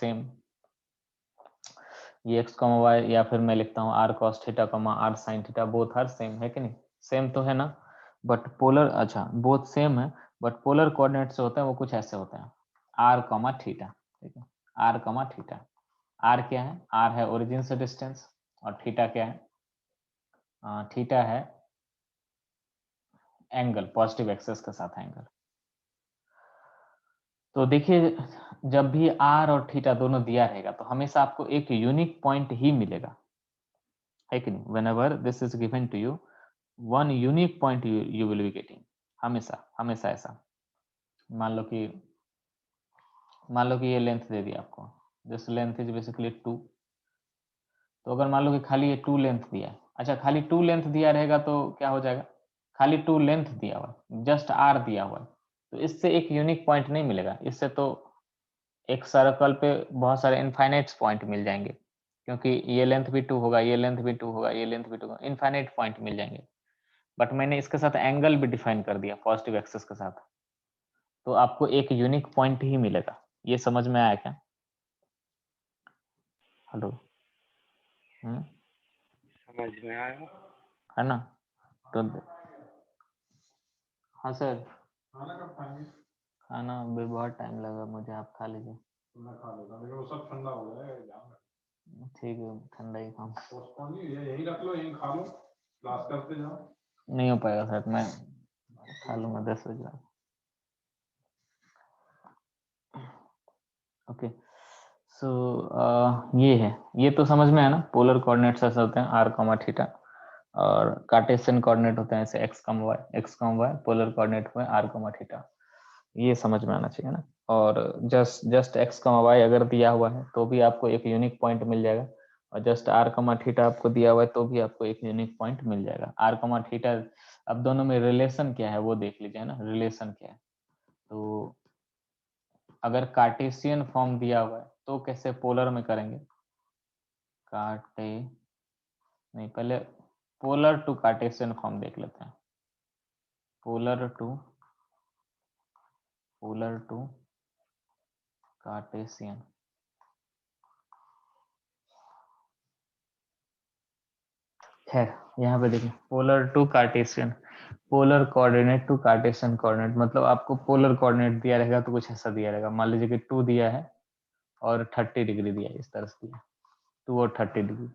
Same, ये x, y, या फिर मैं लिखता हूँ r cos theta, r sin theta, both are same, है कि नहीं? सेम तो है ना, बट पोलर, अच्छा बोथ सेम है, बट पोलर कोऑर्डिनेट से होता है वो कुछ ऐसे होते हैं, r, थीटा, ठीक है, r, थीटा। r क्या है? r है ओरिजिन से डिस्टेंस, और थीटा क्या है? थीटा है एंगल, पॉजिटिव एक्सेस के साथ एंगल। तो देखिए, जब भी r और थीटा दोनों दिया रहेगा तो हमेशा आपको एक यूनिक पॉइंट ही मिलेगा, है कि नहीं? whenever this is given to you, one unique point you will be getting, हमेशा हमेशा ऐसा। मान लो कि ये लेंथ दे दिया आपको, दिस लेंथ इज बेसिकली 2, तो अगर मान लो कि खाली ये 2 लेंथ दिया है, अच्छा खाली 2 लेंथ दिया रहेगा तो क्या हो जाएगा? खाली 2 लेंथ दिया हुआ है, जस्ट r दिया हुआ है, तो इससे एक यूनिक पॉइंट नहीं मिलेगा। इससे तो एक सर्कल पे बहुत सारे इनफाइनाइट पॉइंट मिल जाएंगे, क्योंकि ये लेंथ भी 2 होगा, ये लेंथ भी 2 होगा, ये लेंथ भी 2 होगा, इनफाइनाइट पॉइंट मिल जाएंगे। बट मैंने इसके साथ एंगल भी डिफाइन कर दिया पॉजिटिव एक्सिस के साथ, तो आपको एक यूनिक पॉइंट ही मिलेगा। ये समझ में आया क्या? हेलो? समझ में आया, है ना? तो हाँ सर, खाना अभी बहुत टाइम लगा मुझे, आप खा लीजिए। मैं खा लूंगा, लेकिन वो सब ठंडा हो जाएगा। ठीक है, ठंडा ही खाऊंगा। यही रख लो, यही खा लो, क्लास करते जाओ। नहीं हो पाएगा सर, मैं खा लूंगा 10 बजे। ओके, सो ये है, ये तो समझ में है ना, पोलर कोऑर्डिनेट्स ऐसे होते हैं r, थीटा, और कार्टेशियन कोऑर्डिनेट होते हैं ऐसे x, y, पोलर कोऑर्डिनेट हुए r, थीटा। ये समझ में आना चाहिए ना। और जस्ट x, y अगर दिया हुआ है तो भी आपको एक यूनिक पॉइंट मिल जाएगा, और जस्ट r, थीटा आपको दिया हुआ है तो भी आपको एक यूनिक पॉइंट मिल जाएगा। r, थीटा, अब दोनों में रिलेशन क्या है वो देख लीजिए ना, रिलेशन क्या है। तो अगर कार्टेशियन फॉर्म दिया हुआ है तो कैसे पोलर में करेंगे? नहीं, पहले पोलर टू कार्टेशियन फॉर्म देख लेते हैं। पोलर टू कार्टेशियन, खैर यहाँ पे देखिए, polar to Cartesian, polar coordinate to Cartesian coordinate, मतलब आपको पोलर कोऑर्डिनेट दिया रहेगा तो कुछ ऐसा दिया रहेगा। मान लीजिए कि 2 दिया है और 30 डिग्री दिया है, इस तरह से दिया 2 और 30 डिग्री,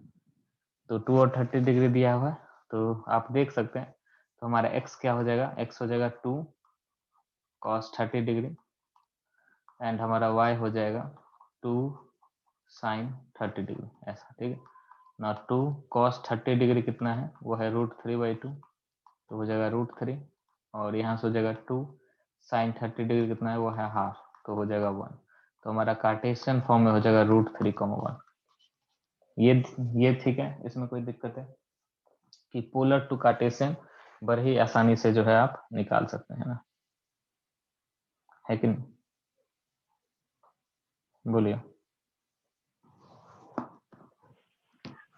तो 2 और 30 डिग्री दिया हुआ है, तो आप देख सकते हैं, तो हमारा x क्या हो जाएगा? x हो जाएगा 2 cos 30 डिग्री, एंड हमारा y हो जाएगा 2 sin 30 डिग्री, ऐसा, ठीक है ना। 2 cos 30 डिग्री कितना है? वो है √3/2, तो हो जाएगा √3, और यहाँ से हो जाएगा 2 sin 30 डिग्री कितना है? वो है हाफ, तो हो जाएगा 1। तो हमारा कार्टेशियन फॉर्म में हो जाएगा √3, 1। ये ठीक है, इसमें कोई दिक्कत है कि पोलर टू कार्टेशियन बड़े ही आसानी से जो है आप निकाल सकते हैं ना, है कि नहीं? बोलिए।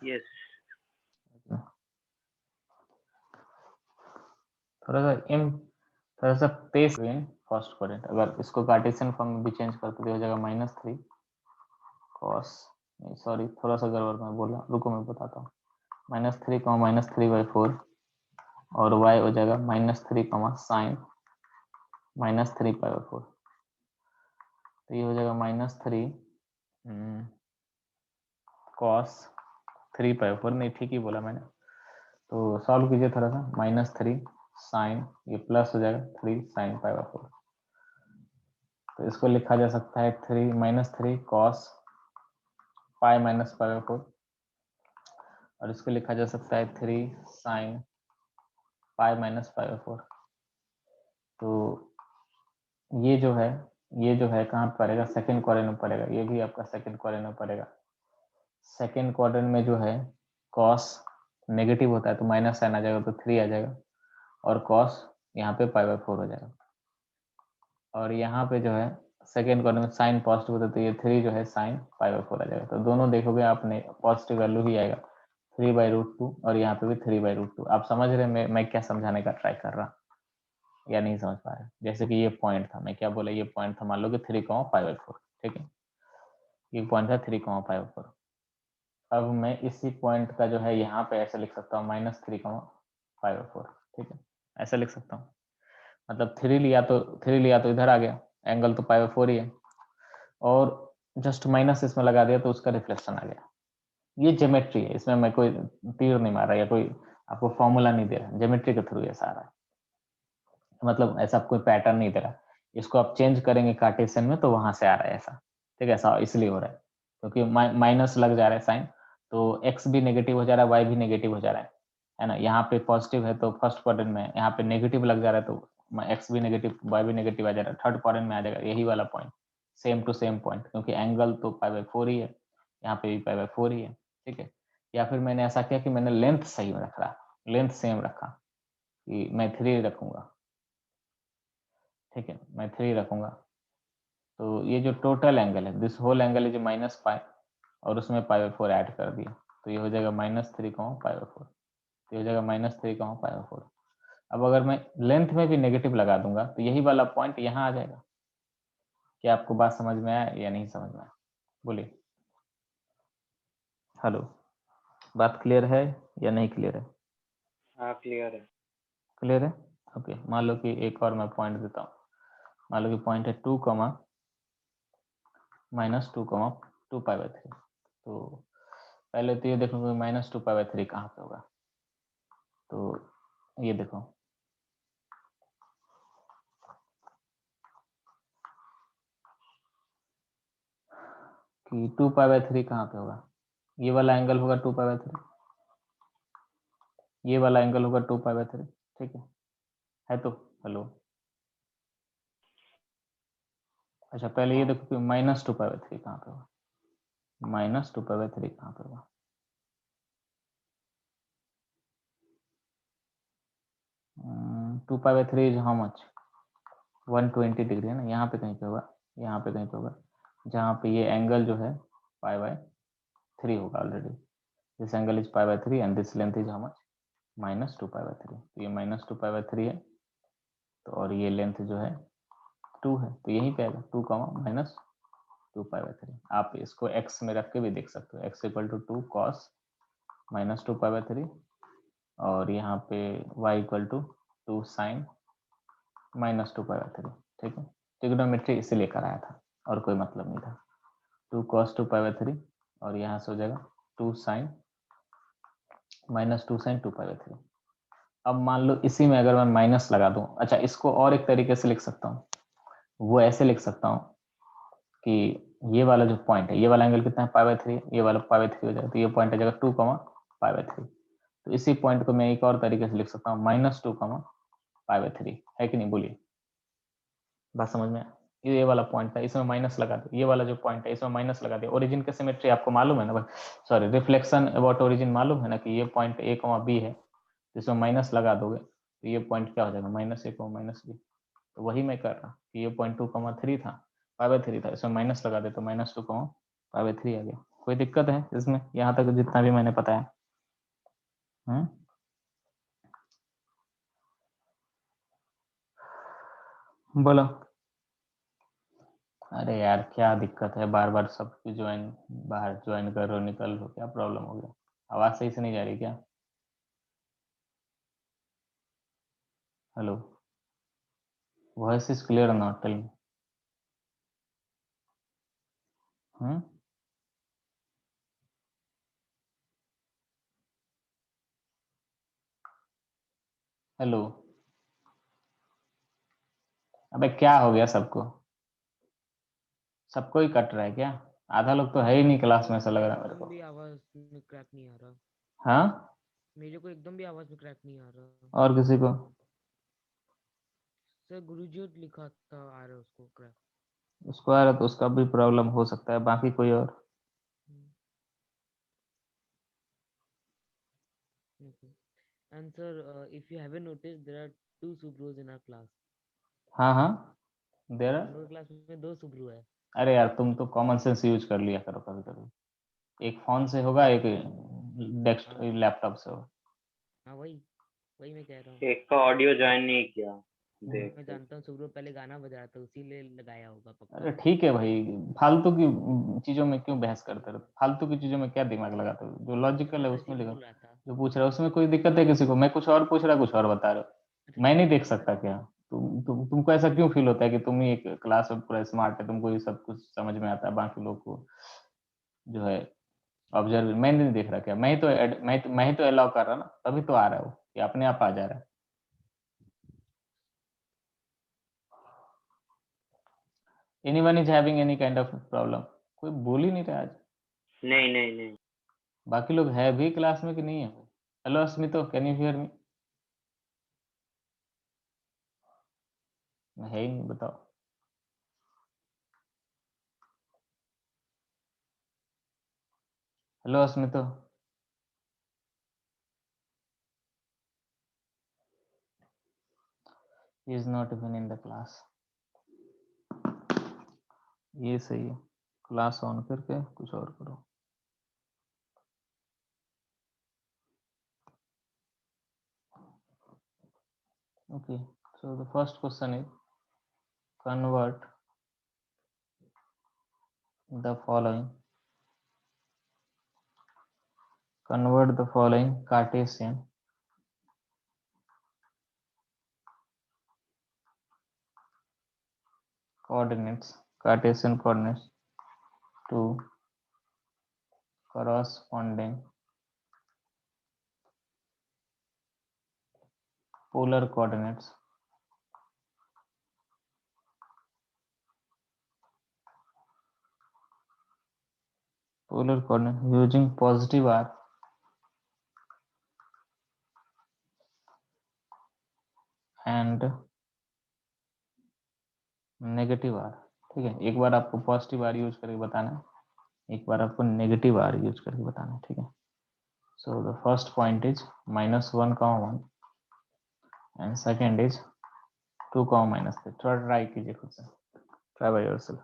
यस। थोड़ा सा पेस फर्स्ट क्वाड्रेंट, अगर इसको कार्टेशियन फॉर्म में भी चेंज करते तो हो जाएगा -3 cos, नहीं सॉरी, थोड़ा सा गड़बड़ मैं बोला, रुको मैं बताता हूँ। -3, -3/4, और y हो जाएगा -3, sin -3/4, तो ये हो जाएगा -3 cos 3/4, नहीं ठीक ही बोला मैंने, तो सॉल्व कीजिए थोड़ा सा। -3 sin, ये प्लस हो जाएगा 3 sin π/4, तो इसको लिखा जा सकता है -3 cos π-π/4, और इसको लिखा जा सकता है 3 sin π-π/4। तो ये जो है कहाँ पड़ेगा? सेकंड क्वाड्रेंट में पड़ेगा, ये भी आपका सेकंड क्वाड्रेंट में पड़ेगा। सेकंड क्वाड्रेंट में जो है cos नेगेटिव होता है तो माइनस साइन आ जाएगा, तो 3 आ जाएगा, और cos यहाँ पे π/4 हो जाएगा, और यहाँ पे जो है सेकेंड क्वाड्रेंट में साइन पॉजिटिव होता है तो ये 3 जो है साइन π/4 आ जाएगा। तो दोनों देखोगे आपने पॉजिटिव वैल्यू ही आएगा, 3/√2, और यहाँ पे भी 3/√2। आप समझ रहे हैं मैं क्या समझाने का ट्राई कर रहा, या नहीं समझ पा रहे? जैसे कि ये पॉइंट था, मैं क्या बोला, ये पॉइंट था, मान लो कि 3, π/4, ठीक है। ये पॉइंट था 3,5 4। अब मैं इसी पॉइंट का जो है यहाँ पे ऐसे लिख सकता हूँ -3,5 4। ठीक है, ऐसा लिख सकता हूँ। मतलब 3 लिया तो इधर आ गया, एंगल तो π/4 ही है, और जस्ट माइनस इसमें लगा दिया तो उसका रिफ्लेक्शन आ गया। ये ज्योमेट्री है, इसमें मैं कोई तीर नहीं मार रहा या कोई आपको फॉर्मूला नहीं दे रहा, ज्योमेट्री के थ्रू ऐसा आ रहा है। मतलब ऐसा कोई पैटर्न नहीं दे रहा, इसको आप चेंज करेंगे कार्टेशियन में तो वहां से आ रहा है ऐसा। ठीक है, ऐसा इसलिए हो रहा है क्योंकि माइनस लग जा रहा है साइन, तो एक्स भी नेगेटिव हो जा रहा है, वाई भी नेगेटिव हो जा रहा है ना। यहाँ पे पॉजिटिव है तो फर्स्ट क्वाड्रेंट में, यहाँ पे नेगेटिव लग जा रहा है तो एक्स भी नेगेटिव वाई भी नेगेटिव आ जा रहा है, थर्ड क्वाड्रेंट में आ जाएगा यही वाला point, same to same point, क्योंकि एंगल तो π/4 ही है, यहाँ पे भी π/4 ही है। ठीक है, या फिर मैंने ऐसा किया कि मैंने लेंथ सही में रख रहा, लेंथ सेम रखा कि मैं 3 रखूंगा। ठीक है, मैं 3 रखूंगा, तो ये जो टोटल एंगल है, दिस होल एंगल इज -π, और उसमें π/4 ऐड कर दिया, तो ये हो जाएगा -3,π/4। तो ये हो जाएगा -3,π/4। अब अगर मैं लेंथ में भी नेगेटिव लगा दूंगा तो यही वाला पॉइंट यहाँ आ जाएगा। क्या आपको बात समझ में आया या नहीं समझ में आया? बोलिए। हेलो, बात क्लियर है या नहीं क्लियर है? हाँ क्लियर है। क्लियर है, ओके। मान लो कि एक और मैं पॉइंट देता हूँ, मान लो कि पॉइंट है 2, -2,2π/3। तो पहले तो ये देखो -2π/3 कहाँ पे होगा, तो ये देखो कि 2π/3 कहाँ पे होगा, ये वाला एंगल होगा 2π/3, ये वाला एंगल होगा 2π/3। ठीक है तो हेलो, अच्छा पहले ये देखो कि -2π/3 कहाँ पे होगा, -2π/3 कहाँ पे होगा, 2π/3 इज हाउ मच, 120 डिग्री है ना, यहाँ पे कहीं पे होगा, यहाँ पे कहीं पे होगा, जहाँ पे ये एंगल जो है π/3 होगा already. This angle is π/3 and this length is how much, -2π/3। तो ये -2π/3 है, तो और ये लेंथ जो है 2 है, तो यहीं पे आएगा 2, -2π/3। आप इसको x में रख के भी देख सकते हो, x इक्वल टू 2 cos -2π/3, और यहाँ पे y इक्वल टू 2 sin -2π/3। ठीक है, ट्रिग्नोमेट्री इसीलिए कराया था और कोई मतलब नहीं था। 2 cos 2π/3 और यहाँ से हो जाएगा 2 sin -2 sin 2π/3। अब मान लो इसी में अगर मैं माइनस लगा दूं, अच्छा इसको और एक तरीके से लिख सकता हूँ, वो ऐसे लिख सकता हूँ कि ये वाला जो पॉइंट है, ये वाला एंगल कितना है π/3, ये वाला π/3 हो जाएगा, तो ये पॉइंट आ जाएगा 2, π/3। तो इसी पॉइंट को मैं एक और तरीके से लिख सकता हूँ -2, π/3, है कि नहीं, बोलिए। बात समझ में? ये वाला पॉइंट था, इसमें माइनस लगा दिया, ये वाला जो पॉइंट है इसमें माइनस लगा दिया। ओरिजिन का सिमेट्री आपको मालूम है ना, सॉरी रिफ्लेक्शन अबाउट ओरिजिन मालूम है ना, कि ये पॉइंट a, b है, इसमें माइनस लगा दोगे तो ये पॉइंट क्या हो जाएगा, -a, -b। तो वही मैं कर रहा कि ये पॉइंट 2,3 था, π/3 था, इसमें माइनस लगा दे तो -2, π/3 आ गया। कोई दिक्कत है इसमें, यहाँ तक जितना भी मैंने बताया? बोलो। अरे यार क्या दिक्कत है, बार बार सब ज्वाइन, बाहर ज्वाइन कर रहे हो, निकल रहे हो, क्या प्रॉब्लम हो गया? आवाज सही से नहीं जा रही क्या? Hello, voice is clear not, tell me. Hello, अबे क्या हो गया सबको, सबको ही कट रहा है क्या? आधा लोग तो है ही नहीं क्लास में, ऐसा लग रहा है मेरे एकदम को। भी आवाज में क्रैक नहीं आ रहा। हाँ, मेरे को एकदम भी आवाज में क्रैक नहीं आ रहा। और किसी को? सर गुरुजी लिखा था आ रहा है उसको क्रैक। उसको आ रहा तो उसका भी प्रॉब्लम हो सकता है, बाकी कोई और? Okay. And sir, if you haven't noticed, there are two Subros in our class. हाँ हाँ, देर। हम लोग क्लास में दो सुब्रू है। अरे यार तुम तो कॉमन सेंस यूज कर लिया करो कभी कभी, एक फोन से होगा, एक डेस्क हाँ लैपटॉप से होगा। हाँ, वही वही मैं कह रहा हूँ। एक का ऑडियो ज्वाइन नहीं किया। देख मैं जानता हूँ सुब्रो पहले गाना बजा रहा था, उसी लिए लगाया होगा अरे पक्का। ठीक है भाई, फालतू की चीजों में क्यों बहस करते रहो? फालतू की चीजों में क्या दिमाग लगाते हो? जो लॉजिकल मैं है सच ही उसमें लिखो। बोल रहा था। जो पूछ रहा है उसमें कोई दिक्कत है किसी को? मैं कुछ और पूछ रहा, कुछ और बता रहे हो। अरे मैं नहीं देख मैं सकता क्या? तुमको ऐसा क्यों फील होता है कि तुम ही एक क्लास में पूरा स्मार्ट है, तुमको ये सब कुछ समझ में आता है, बाकी लोग को जो है ऑब्जर्व मैं नहीं देख रहा क्या? मैं ही तो अलाउ कर रहा ना, तभी तो आ रहा है वो, ये अपने आप आ जा रहा है। Anyone is having any kind of problem? कोई बोल ही नहीं रहा आज। नहीं नहीं नहीं। बाकी लोग है भी क्लास में कि नहीं है? Hello Asmito, can you hear me? है ही नहीं, बताओ। Hello Asmito. He is not even in the class. ये सही है, क्लास ऑन करके कुछ और करो। Okay, so the first question is convert the following Cartesian coordinates to corresponding polar coordinates using positive r and negative r. ठीक है, एक बार आपको पॉजिटिव आर यूज करके बताना है, एक बार आपको नेगेटिव आर यूज करके बताना है। ठीक है, so the first point is -1,1 and second is 2, -3। थोड़ा ट्राई कीजिए खुद से, ट्राई बाय योरसेल्फ।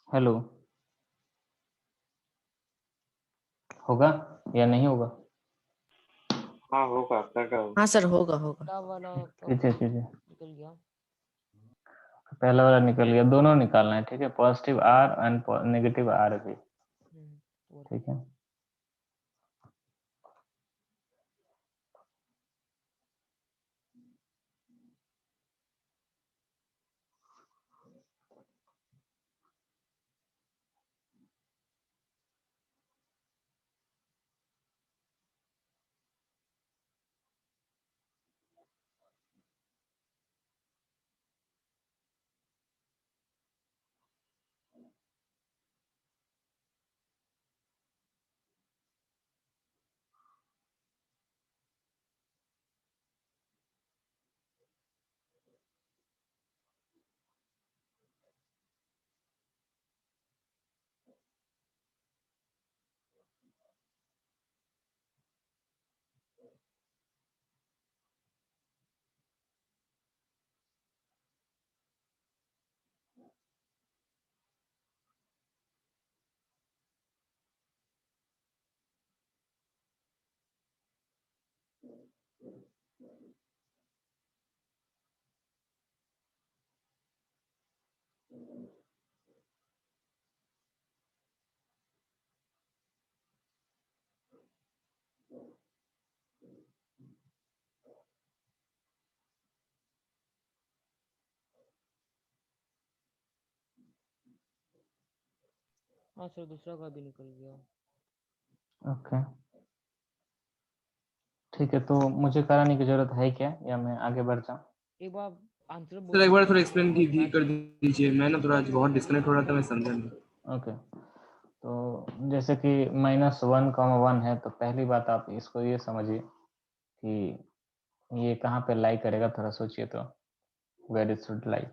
हेलो, होगा या नहीं होगा? हाँ होगा, कर रहा हूँ। हाँ सर, होगा होगा। छोटा वाला का कीजिए कीजिए। निकल गया। पहला वाला निकल गया, दोनों निकालना है, ठीक है, positive r and negative r भी, और ठीक है। हाँ सर, दूसरा का भी निकल गया। ओके ठीक है, तो मुझे कराने की जरूरत है क्या, या मैं आगे बढ़ जाऊँ? एक बार आंसर सर एक बोलिए बार सर, थोड़ा वो एक्सप्लेन बहुत मैच कर दीजिए, मैं ना थोड़ा आज बहुत डिस्कनेक्ट हो रहा था, मैं समझा नहीं। ओके, तो जैसे कि -1, 1 है, तो पहली बात आप इसको ये समझिए कि ये कहाँ पे लाई करेगा, थोड़ा सोचिए तो, where it should lie.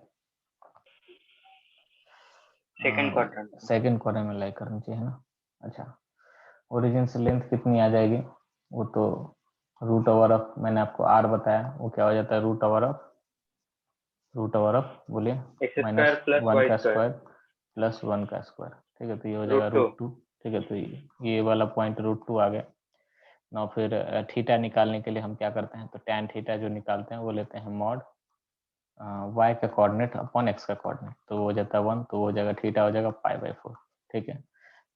Second quadrant. Second quadrant में लाई करनी चाहिए, है ना। अच्छा, ओरिजिन से लेंथ कितनी आ जाएगी, वो तो √ऑफ, मैंने आपको r बताया, वो क्या हो जाता है, √ऑफ बोलिए, एक्स स्क्वायर प्लस -1 वाई का स्क्वायर स्क्वायर प्लस 1 का स्क्वायर, ठीक है, तो ये हो जाएगा √2। √2, ठीक है, तो ये वाला पॉइंट √2 आ गया ना। फिर थीटा निकालने के लिए हम क्या करते हैं, तो tan थीटा जो निकालते हैं वो लेते हैं मॉड y का कोऑर्डिनेट अपॉन x का कोऑर्डिनेट, तो वो हो जाता है 1, तो वो हो जाएगा थीटा हो जाएगा π/4, ठीक है।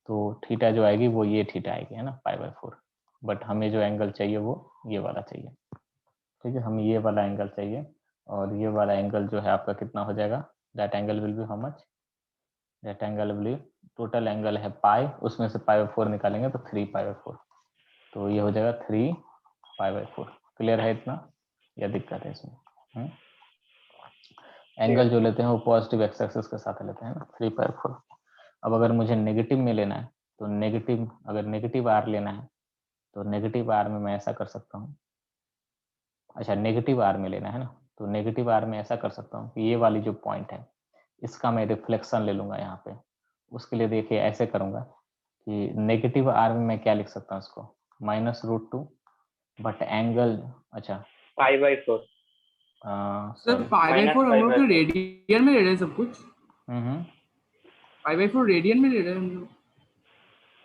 तो थीटा जो आएगी वो ये थीटा आएगी, है ना, π/4, बट हमें जो एंगल चाहिए वो ये वाला चाहिए, ठीक है, हमें ये वाला एंगल चाहिए, और ये वाला एंगल जो है आपका कितना हो जाएगा, that angle will be how much, that angle will, total angle है पाई, उसमें से π/4 निकालेंगे तो 3π/4, तो ये हो जाएगा 3π/4। क्लियर है इतना, या दिक्कत है इसमें? एंगल जो लेते हैं वो पॉजिटिव एक्स एक्सिस के साथ लेते हैं ना, 3π/4। अब अगर मुझे नेगेटिव में लेना है, तो नेगेटिव, अगर नेगेटिव आर लेना है, तो नेगेटिव आर में मैं ऐसा कर सकता हूँ, अच्छा नेगेटिव आर में लेना है ना, तो नेगेटिव आर में ऐसा कर सकता हूँ कि ये वाली जो पॉइंट है इसका मैं रिफ्लेक्शन ले लूंगा यहाँ पे। उसके लिए देखिए ऐसे करूंगा कि नेगेटिव आर में मैं क्या लिख सकता हूँ इसको, -√2, बट एंगल, अच्छा π/4। सर सॉरी, π/4 हम लोग तो -π/4। रेडियन में ले रहे हैं सब कुछ, π/4 रेडियन में ले रहे हैं हम लोग।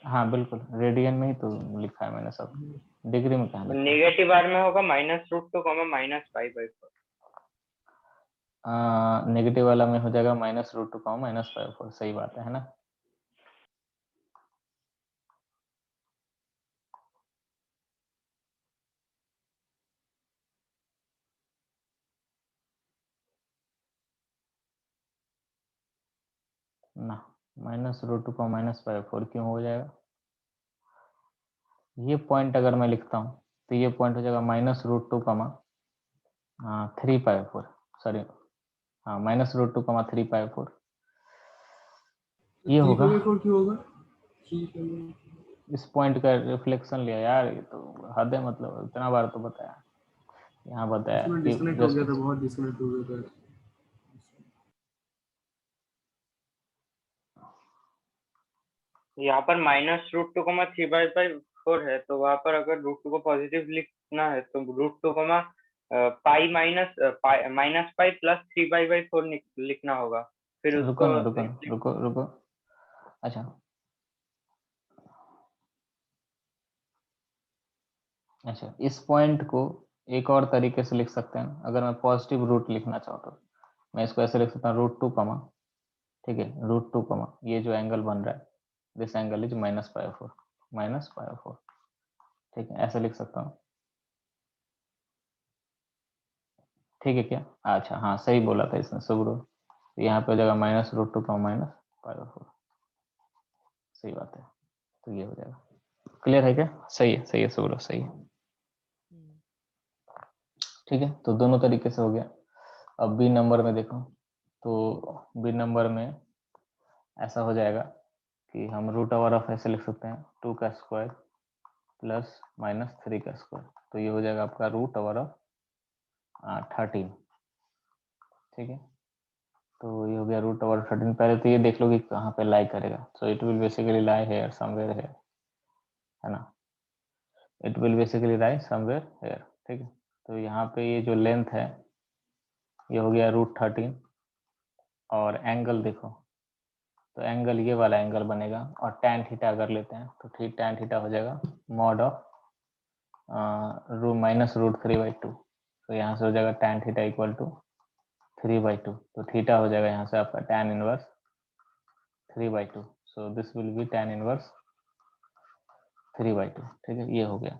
हाँ बिल्कुल, रेडियन में ही तो लिखा है मैंने सब, डिग्री में कहाँ लिखा है? नेगेटिव आर में होगा -√2, -π/4। नेगेटिव वाला में हो जाएगा -√2, -π/4, सही बात है ना। ना, -√2, -π/4 क्यों हो जाएगा, ये पॉइंट अगर मैं लिखता हूँ तो ये पॉइंट हो जाएगा -√2, 3π/4, सॉरी, हाँ -√2, 3π/4, ये होगा। 3/4 क्यों होगा? 3/4 इस पॉइंट का रिफ्लेक्शन लिया यार, ये तो हद है, मतलब इतना बार तो बताया, यहाँ बताया इसमें कि डिस्कनेक्ट हो गया जस्ट, था, बहुत डिस्कनेक्ट हो गया था। यहाँ पर -√2, 3/4 है, तो वहां पर अगर √2 को पॉजिटिव लिखना है तो √2, पाई माइनस पाई प्लस 3/4 लिखना होगा, फिर रुको उसको ना, रुको, अच्छा अच्छा, इस पॉइंट को एक और तरीके से लिख सकते हैं, अगर मैं पॉजिटिव रूट लिखना चाहूँ तो मैं इसको ऐसे लिख सकता हूँ √2 कमा, ठीक है, √2 कमा ये जो एंगल बन रहा है दिस एंगल इज -π/4, ठीक है, ऐसे लिख सकता हूँ, ठीक है क्या? अच्छा हाँ सही बोला था इसने सुब्रो, तो यहाँ पे हो जाएगा -√2 कमा -π/4, सही बात है, तो ये हो जाएगा। क्लियर है क्या? सही है सुब्रो, सही है, ठीक है। तो दोनों तरीके से हो गया। अब बी नंबर में देखो, तो बी नंबर में ऐसा हो जाएगा कि हम √(ऑफ) ऐसे लिख सकते हैं 2 का स्क्वायर प्लस -3 का स्क्वायर, तो ये हो जाएगा आपका √(13), ठीक है। तो ये हो गया √(13). पहले तो ये देख लो कि कहाँ पे लाई करेगा, so it will basically lie hair somewhere here, है ना, it will basically lie somewhere here, ठीक है। तो यहाँ पे ये जो लेंथ है ये हो गया √13, और एंगल देखो, तो एंगल ये वाला एंगल बनेगा, और tan थीटा अगर लेते हैं तो ठीक tan थीटा हो जाएगा मॉड ऑफ -√3/2, तो यहाँ से हो जाएगा tan थीटा इक्वल टू 3/2, तो थीटा हो जाएगा यहाँ से आपका tan inverse 3/2, so this will be tan inverse 3/2, ठीक है। ये हो गया,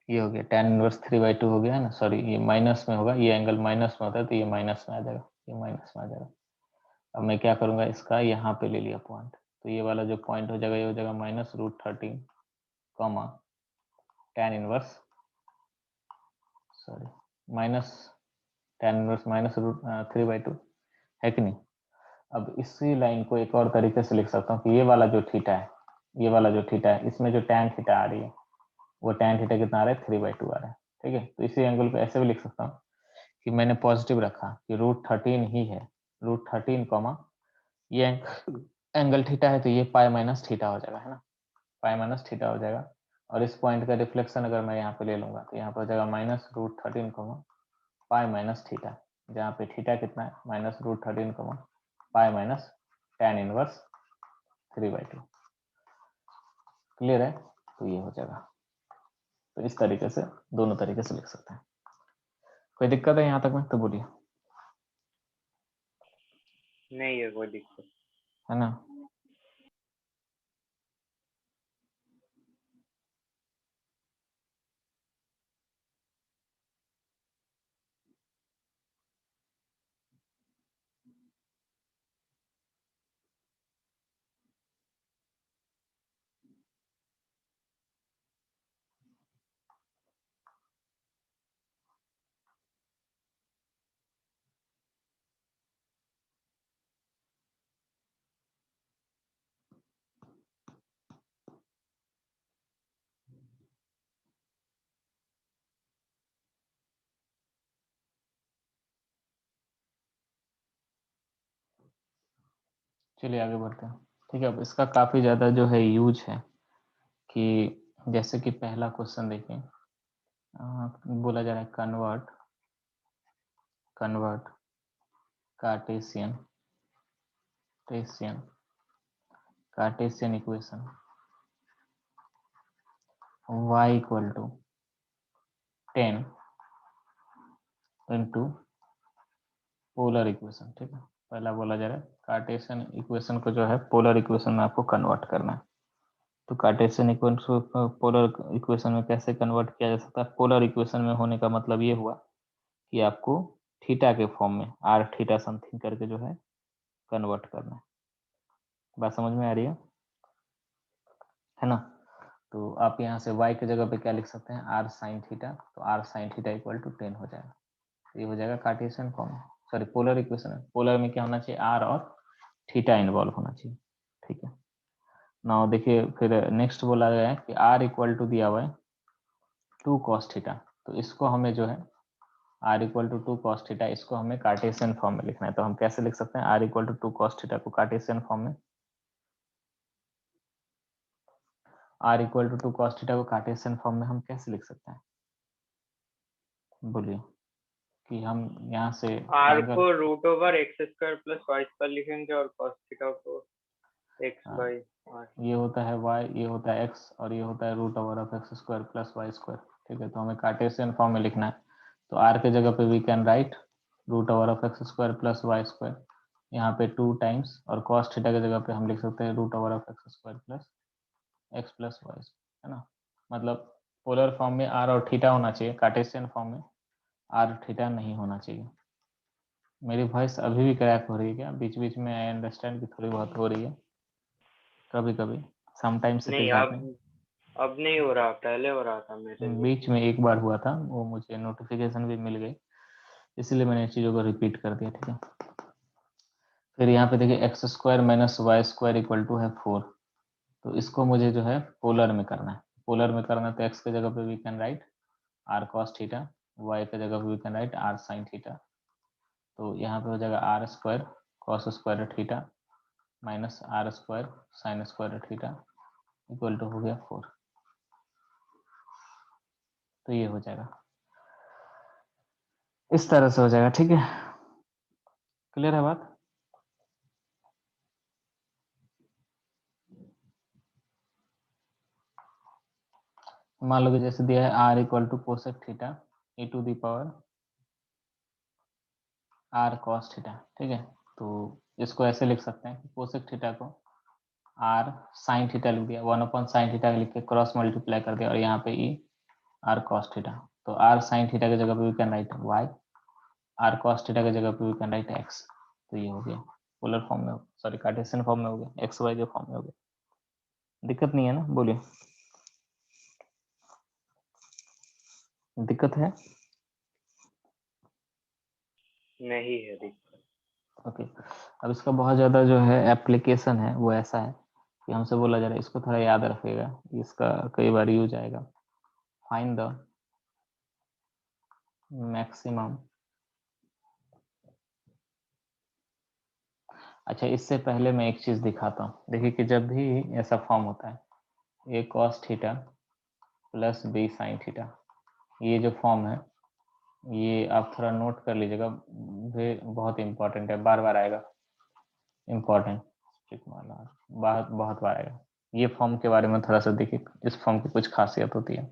ये हो गया tan इनवर्स 3/2 हो गया है ना, सॉरी ये माइनस में होगा, ये एंगल माइनस में होता है तो ये माइनस में आ जाएगा, ये माइनस में आ जाएगा। अब मैं क्या करूंगा, इसका यहाँ पे ले लिया पॉइंट, तो ये वाला जो पॉइंट हो जाएगा ये हो जाएगा -√13 comma tan inverse, sorry minus tan inverse -√3/2 है कि नहीं। अब इसी लाइन को एक और तरीके से लिख सकता हूँ कि ये वाला जो थीटा है, ये वाला जो थीटा है, इसमें जो tan थीटा आ रही है वो tan थीटा कितना आ रहा है 3/2 आ रहा है, ठीक है। तो इसी एंगल को ऐसे भी लिख सकता हूँ कि मैंने पॉजिटिव रखा कि √13 ही है, √13 कॉमा ये एंगल थीटा है, तो ये पाई माइनस थीटा हो जाएगा, है ना, पाई माइनस थीटा हो जाएगा। और इस पॉइंट का रिफ्लेक्शन अगर मैं यहाँ पे ले लूंगा तो यहाँ पे हो जाएगा -√13 कॉमा पाई माइनस थीटा, जहाँ पे थीटा कितना है -√13 comma pi minus tan inverse 3/2। Clear है? तो ये हो जाएगा, तो इस तरीके से दोनों तरीके से लिख सकते हैं। कोई दिक्कत है यहाँ तक में तो बोलिए, नहीं है कोई दिक्कत। है ना। चलिए आगे बढ़ते हैं, ठीक है। अब इसका काफी ज्यादा जो है यूज है कि जैसे कि पहला क्वेश्चन देखिए, बोला जा रहा है convert Cartesian equation y equal to 10 into polar equation, ठीक है। पहला बोला जा रहा है कार्टेशियन इक्वेशन को जो है पोलर इक्वेशन में आपको कन्वर्ट करना है। तो कार्टेशियन इक्वेशन को पोलर इक्वेशन में कैसे कन्वर्ट किया जा सकता है? पोलर इक्वेशन में होने का मतलब ये हुआ कि आपको थीटा के फॉर्म में r थीटा समथिंग करके जो है कन्वर्ट करना है। बात समझ में आ रही है ना। तो आप यहाँ से y की जगह पे क्या लिख सकते हैं, r साइन थीटा, तो r sine theta equal to 10 हो जाएगा। ये हो जाएगा Cartesian form, sorry polar equation है। पोलर में क्या होना चाहिए, r और थीटा इन्वॉल्व होना चाहिए, ठीक है। नाउ देखिए फिर नेक्स्ट बोला गया है कि r इक्वल टू दिया हुआ है 2 cos थीटा, तो इसको हमें जो है r equal to 2 cos theta, इसको हमें कार्टेशियन फॉर्म में लिखना है। तो हम कैसे लिख सकते हैं r equal to 2 cos theta को कार्टेशियन फॉर्म में, r equal to 2 cos theta को कार्टेशियन फॉर्म में हम कैसे लिख सकते हैं, बोलिए। कि हम यहाँ से आर एंगल को √(x² + y² लिखेंगे और cos थीटा को x/r। ये होता है y, ये होता है x, और ये होता है √(x² + y², ठीक है। तो हमें कार्टेशियन फॉर्म में लिखना है, तो r के जगह पे we can write root over of x square plus y square, यहाँ पे 2 टाइम्स, और कॉस थीटा की जगह पे हम लिख सकते हैं root over of x square plus x plus y, है ना। मतलब पोलर फॉर्म में आर और थीटा होना चाहिए, कार्टेशियन फॉर्म में आर थीटा नहीं होना चाहिए। मेरी वॉइस अभी भी क्रैक हो रही है क्या? बीच बीच में आई अंडरस्टैंड कि थोड़ी बहुत हो रही है कभी कभी, समटाइम्स इट नहीं, इज हैपनिंग। अब नहीं हो रहा, पहले हो रहा था मेरे लिए। बीच में एक बार हुआ था, वो मुझे नोटिफिकेशन भी मिल गई, इसलिए मैंने चीज़ों को रिपीट कर दिया, ठीक है। फिर यहाँ पे देखिए x square minus y square equal to है 4, तो इसको मुझे जो है पोलर में करना है। पोलर में करना है तो एक्स की जगह पे we can write r cos theta, y की जगह पे we can write r sine theta. तो यहाँ पे हो जाएगा r square cos square theta minus r square sine square theta equal to हो गया 4। तो ये हो जाएगा, इस तरह से हो जाएगा, ठीक है। क्लियर है बात? मान लो कि जैसे दिया है r equal to cosec theta e to the power r cos theta, ठीक है। तो इसको ऐसे लिख सकते हैं कि कोसेक थीटा को आर साइन थीटा लिख दिया, 1 साइन थीटा लिख के क्रॉस मल्टीप्लाई कर दिया, और यहाँ पे ई आर कॉस थीटा। तो आर साइन थीटा की जगह पे we can write y, r cos theta की जगह पे वी कैन राइट एक्स। तो ये हो गया पोलर फॉर्म में, सॉरी कार्टेशियन फॉर्म में हो गया, एक्स वाई जो फॉर्म में हो गया। दिक्कत नहीं है ना? बोलिए, दिक्कत है? नहीं है दिक्कत। ओके। अब इसका बहुत ज़्यादा जो है एप्लीकेशन है वो ऐसा है कि हमसे बोला जा रहा है इसको थोड़ा याद रखिएगा, इसका कई बार यूज आएगा। फाइंड द मैक्सिमम, अच्छा इससे पहले मैं एक चीज़ दिखाता हूँ। देखिए कि जब भी ऐसा फॉर्म होता है A cos theta plus B sine theta, ये जो फॉर्म है ये आप थोड़ा नोट कर लीजिएगा, बहुत इंपॉर्टेंट है, बार बार आएगा, इम्पॉर्टेंट, बहुत बहुत बार आएगा। ये फॉर्म के बारे में थोड़ा सा देखिए, इस फॉर्म की कुछ खासियत होती है।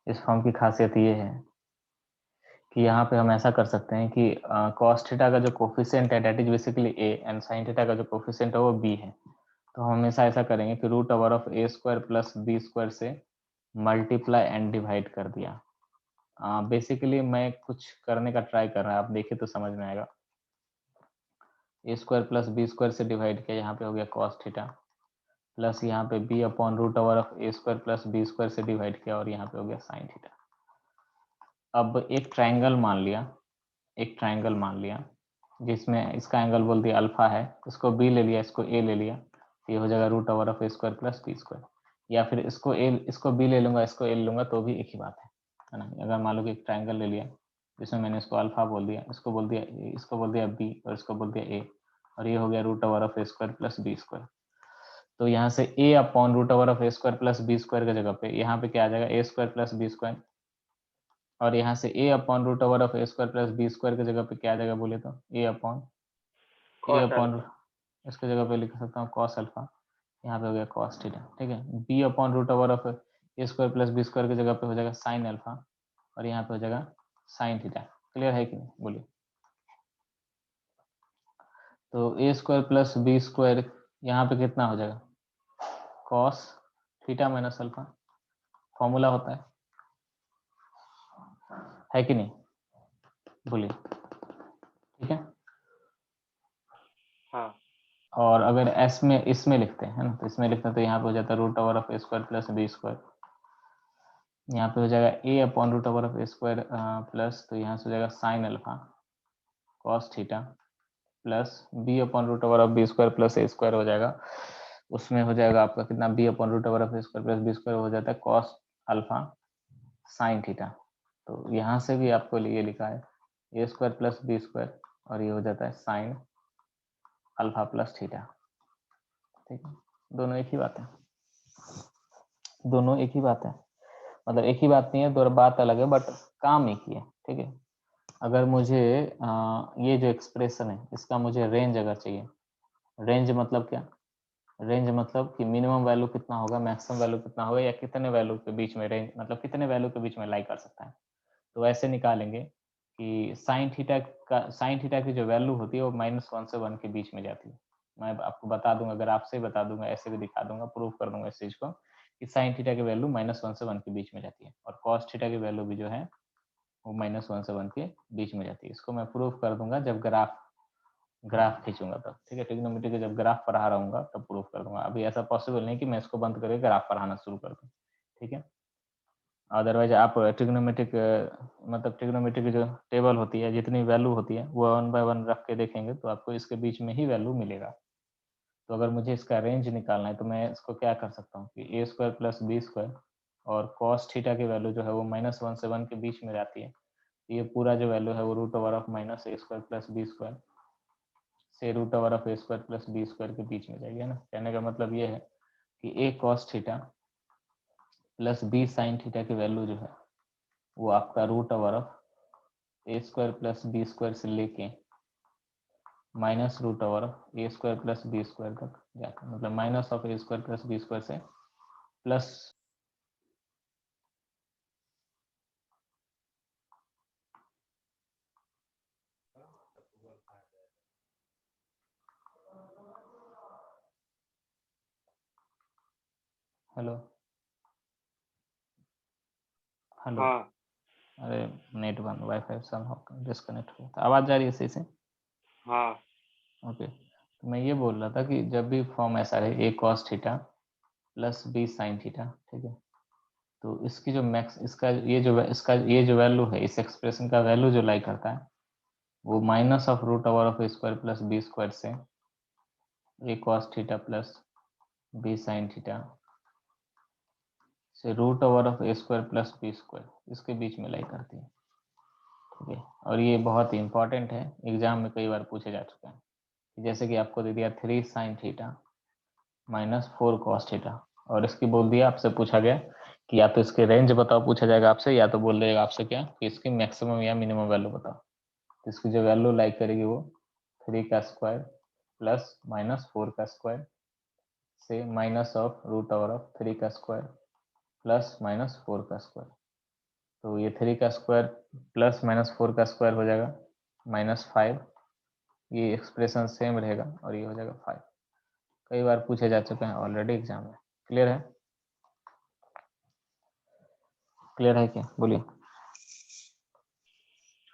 इस फॉर्म की खासियत ये है कि यहाँ पे हम ऐसा कर सकते हैं कि cos थीटा का जो कोफिशिएंट है that is basically a and sin theta का जो कोफिशिएंट है वो b है। तो हम हमेशा ऐसा करेंगे कि root over of a square plus B square से मल्टीप्लाई एंड डिवाइड कर दिया। बेसिकली मैं कुछ करने का ट्राई कर रहा है, आप देखिए तो समझ में आएगा। a square plus B square से डिवाइड किया, यहाँ पे हो गया cos थीटा, प्लस यहाँ पे b upon root over of a square plus B square से डिवाइड किया, और यहाँ पे हो गया sin थीटा। अब एक ट्राइंगल मान लिया, एक ट्राइंगल मान लिया जिसमें इसका एंगल बोल दिया अल्फा है, इसको बी ले लिया, इसको ए ले लिया, तो ये हो जाएगा root over of A square plus B square. या फिर इसको बी ले लूंगा, इसको ए ले लूंगा, तो भी एक ही बात है ना। अगर मान लो कि एक ट्राइंगल ले लिया जिसमें मैंने इसको अल्फा बोल दिया, इसको बोल दिया ए, इसको बोल दिया बी, और इसको बोल दिया ए, और ये हो गया root over of A square plus B square. तो यहाँ से A upon root over of A square plus B square की जगह पे यहाँ पे क्या आ जाएगा, A square plus B square, और यहाँ से A upon root over of A square plus B square की जगह पे क्या आ जाएगा बोले तो ए अपॉन cos अल्फा। इसके जगह पे लिख सकता हूँ कॉस अल्फा, यहाँ पे हो गया कॉस थीटा, ठीक है। B upon root over of A square plus B square की जगह पे हो जाएगा साइन अल्फा, और यहाँ पे हो जाएगा साइन थीटा। क्लियर है कि नहीं? बोलिए। तो ए स्क्वायर प्लस बी स्क्वायर यहाँ पे कितना हो जाएगा, cos theta minus alpha, formula होता है कि नहीं? बोलिए, ठीक है। हाँ, और अगर एस में इसमें लिखते हैं, है ना, तो इसमें लिखते हैं तो यहाँ पे हो जाता है root over of A square plus B square, यहाँ पे हो जाएगा A upon root over of A square plus, तो यहाँ से हो जाएगा sine alpha cos theta plus B upon root over of B square plus A square हो जाएगा, उसमें हो जाएगा आपका कितना, B upon root over of A square plus B square हो जाता है कॉस अल्फा साइन थीटा। तो यहाँ से भी आपको ये लिखा है ए स्क्वायर प्लस बी स्क्वायर, और ये हो जाता है साइन अल्फा प्लस थीटा, ठीक है। दोनों एक ही बात है, दोनों एक ही बात है, मतलब एक ही बात नहीं है, दो बात अलग है बट काम एक ही है, ठीक है। अगर मुझे ये जो एक्सप्रेशन है इसका मुझे रेंज अगर चाहिए, रेंज मतलब क्या, रेंज मतलब कि मिनिमम वैल्यू कितना होगा, मैक्सिमम वैल्यू कितना होगा, या कितने वैल्यू के बीच में रेंज, मतलब कितने वैल्यू के बीच में लाई कर सकता है, तो ऐसे निकालेंगे कि साइन थीटा की जो वैल्यू होती है वो -1 से 1 के बीच में जाती है। मैं आपको बता दूंगा, अगर आपसे ही बता दूंगा, ऐसे भी दिखा दूंगा, प्रूफ कर दूंगा इस चीज को कि साइन थीटा की वैल्यू -1 से 1 के बीच में जाती है, और कॉस थीटा की वैल्यू भी जो है वो -1 से 1 के बीच में जाती है। इसको मैं प्रूफ कर दूंगा जब ग्राफ खींचूंगा तब, ठीक है। ट्रिग्नोमेट्री के जब ग्राफ पढ़ा रहूंगा तब प्रूफ कर दूंगा। अभी ऐसा पॉसिबल नहीं कि मैं इसको बंद करके ग्राफ पढ़ाना शुरू कर दूं, ठीक है। अदरवाइज आप ट्रिग्नोमेट्रिक मतलब ट्रिग्नोमेट्री की जो टेबल होती है, जितनी वैल्यू होती है वो 1 बाय 1 रख के देखेंगे तो आपको इसके बीच में ही वैल्यू मिलेगा। तो अगर मुझे इसका रेंज निकालना है तो मैं इसको क्या कर सकता हूँ कि ए स्क्वायर प्लस बी स्क्वायर, और कॉस थीटा की वैल्यू जो है वो -1 से 1 के बीच में जाती है। ये पूरा जो वैल्यू है वो √ऑफ minus A square plus B square से √ऑफ ए स्क्वायर प्लस बी स्क्वायर के बीच में जाएगी, है ना। कहने का मतलब ये है कि A cos theta plus B sine theta की वैल्यू जो है वो आपका √ऑफ ए स्क्वायर प्लस बी स्क्वायर से लेके -√ऑफ ए स्क्वायर प्लस बी स्क्वायर तक जाता है। मतलब minus of A square plus B square से प्लस हेलो हेलो हाँ अरे नेट बंद, वाईफाई समहाउ डिस्कनेक्ट हुआ था। आवाज जा रही है सही से? हाँ ओके, तो मैं ये बोल रहा था कि जब भी फॉर्म ऐसा रहे A cos theta plus B sine theta, ठीक है, तो इसकी जो मैक्स इसका ये जो वैल्यू है, इस एक्सप्रेशन का वैल्यू जो लाई करता है वो -√ऑफ ए स्क्वायर प्लस बी स्क्वायर से A cos theta plus B sine theta से √ऑफ ए स्क्वायर प्लस बी स्क्वायर इसके बीच में लाई करती है, ठीक है। और ये बहुत ही इंपॉर्टेंट है, एग्जाम में कई बार पूछे जा चुके हैं। जैसे कि आपको दे दिया 3 साइन थीटा -4 कॉस थीटा, और इसकी बोल दिया, आपसे पूछा गया कि या तो इसके रेंज बताओ, पूछा जाएगा आपसे, या तो बोल देगा आपसे क्या कि इसकी मैक्सिमम या मिनिमम वैल्यू बताओ। तो इसकी जो वैल्यू लाइक करेगी वो 3 का स्क्वायर प्लस -4 का स्क्वायर से -√3 का स्क्वायर प्लस -4 का स्क्वायर। तो ये 3 का स्क्वायर प्लस -4 का स्क्वायर हो जाएगा -5, ये एक्सप्रेशन सेम रहेगा और ये हो जाएगा 5। कई बार पूछे जा चुके हैं ऑलरेडी एग्जाम में। क्लियर है? क्लियर है क्या? बोलिए।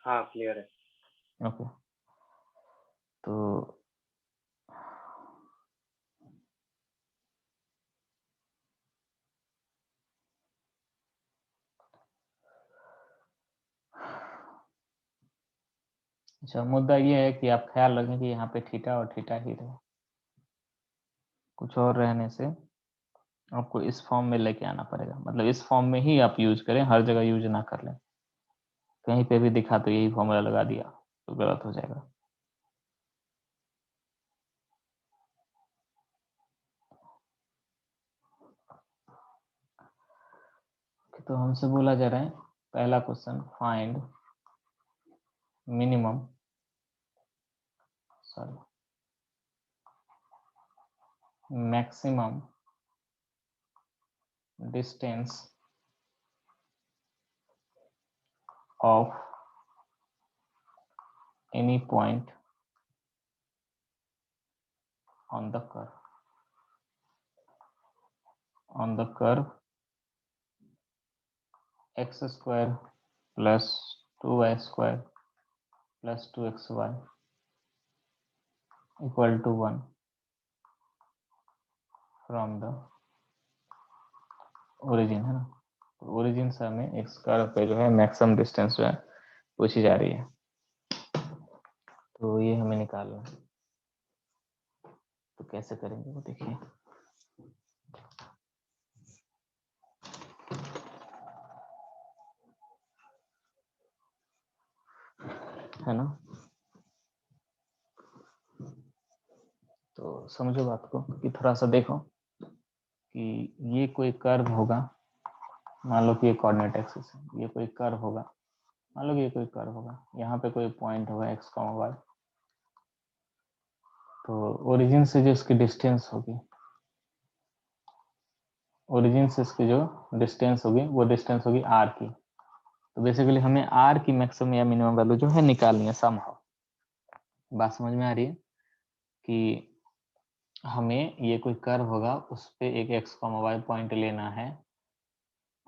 हाँ क्लियर है। ओके, तो अच्छा, मुद्दा ये है कि आप ख्याल रखें कि यहाँ पे थीटा और थीटा ही रहे, कुछ और रहने से आपको इस फॉर्म में लेके आना पड़ेगा। मतलब इस फॉर्म में ही आप यूज करें, हर जगह यूज ना कर लें। कहीं पे भी दिखा तो यही फॉर्मूला लगा दिया तो गलत हो जाएगा। तो हमसे बोला जा रहा है पहला question, find minimum maximum distance of any point on the curve x square plus 2y square plus 2xy equal to 1 from the origin, है ना। तो ओरिजिन से हमें इस कर्व पे जो है मैक्सिमम डिस्टेंस जो है पूछी जा रही है, तो ये हमें निकालना है। तो कैसे करेंगे वो देखिए। है ना, तो समझो बात को कि थोड़ा सा देखो कि ये कोई कर्व होगा, मान लो कि ये कोऑर्डिनेट एक्सिस है, ये कोई कर्व होगा, मान लो कि ये कोई कर्व होगा, यहाँ पे कोई पॉइंट होगा x, y, तो ओरिजिन से जो इसकी डिस्टेंस होगी, ओरिजिन से इसकी जो डिस्टेंस होगी वो डिस्टेंस होगी r की। तो बेसिकली हमें आर की मैक्सिमम या मिनिमम वैल्यू जो है निकालनी है समहाउ। बात समझ में आ रही है कि हमें ये कोई कर्व होगा, उस पे एक x, y पॉइंट लेना है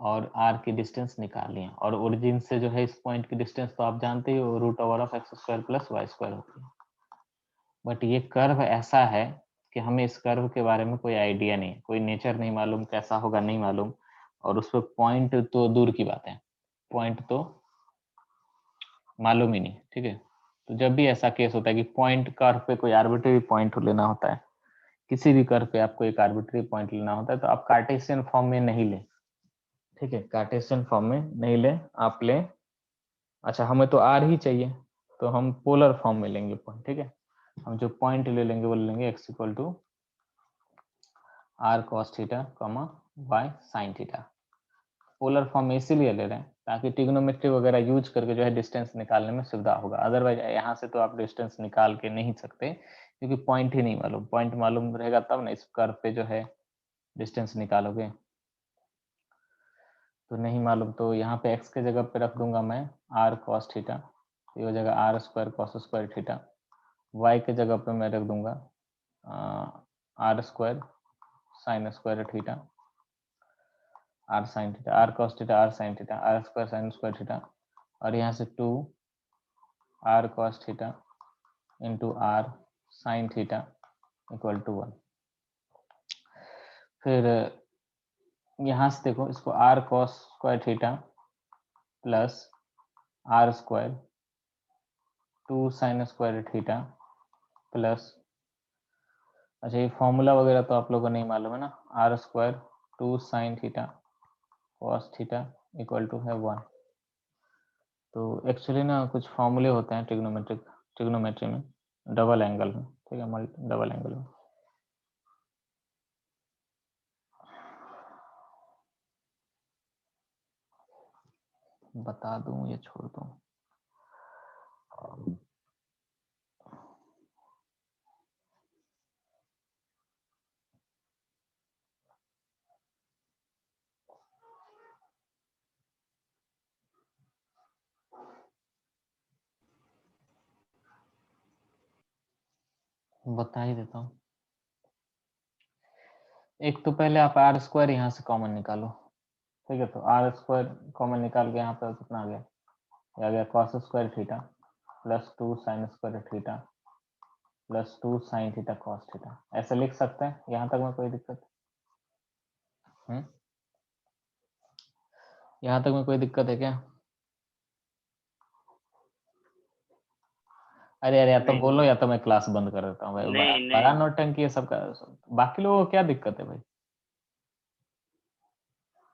और r की डिस्टेंस निकालनी है, और ओरिजिन से जो है इस पॉइंट की डिस्टेंस तो आप जानते ही हो, √(x² + y² होती है। बट ये कर्व ऐसा है कि हमें इस कर्व के बारे में कोई आइडिया नहीं, कोई नेचर नहीं मालूम, कैसा होगा नहीं मालूम, और उस पर पॉइंट तो दूर की बात है, पॉइंट तो मालूम ही नहीं। ठीक है, तो जब भी ऐसा केस होता है कि पॉइंट कर्व पे कोई आर्बिट्रेरी पॉइंट लेना होता है, किसी भी कर्व पे आपको एक आर्बिट्रेरी पॉइंट लेना होता है, तो आप कार्टेशियन फॉर्म में नहीं ले। ठीक है, कार्टेशियन फॉर्म में नहीं ले, आप ले, अच्छा हमें तो आर ही चाहिए तो हम पोलर फॉर्म में लेंगे पॉइंट। ठीक है, हम जो पॉइंट ले लेंगे वो लेंगे x = r cos theta, y sin theta. Polar form में इसीलिए ले रहे हैं ताकि ट्रिग्नोमेट्री वगैरह यूज करके जो है डिस्टेंस निकालने में सुविधा होगा। अदरवाइज यहाँ से तो आप डिस्टेंस निकाल के नहीं सकते, क्योंकि पॉइंट ही नहीं मालूम। पॉइंट मालूम रहेगा तब ना इस कर्व पे जो है डिस्टेंस निकालोगे, तो नहीं मालूम। तो यहाँ पे x के जगह पे रख दूंगा मैं r cos थीटा, तो ये हो जाएगा r² cos² थीटा। y के जगह पे मैं रख दूंगा r² sin² theta, r sin theta, r cos theta, r sin theta, r² sin² theta, और यहाँ से 2 r cos theta into r sin theta = 1। फिर यहाँ से देखो, इसको r cos² theta plus r² 2 sin² theta plus, अच्छा ये फॉर्मूला वगैरह तो आप लोगों को नहीं मालूम है ना, r² 2 sin theta cos theta = है 1। तो एक्चुअली ना कुछ फॉर्मूले होते हैं ट्रिग्नोमेट्री में, डबल एंगल में। ठीक है, डबल एंगल में बता दूं या छोड़ दूं? बता ही देता हूँ। एक तो पहले आप r² यहाँ से कॉमन निकालो। ठीक है, तो r² कॉमन निकाल के यहाँ पर कितना आ गया, ये आ गया cos² theta plus 2 sin² theta plus 2 sin theta cos theta. ऐसे लिख सकते हैं, यहाँ तक में कोई दिक्कत? यहाँ तक में कोई दिक्कत है क्या? अरे अरे, या तो नहीं बोलो या तो मैं क्लास बंद कर देता हूँ भाई। नहीं बड़ा नहीं नौटंकी है सबका। बाकी लोगों को क्या दिक्कत है भाई?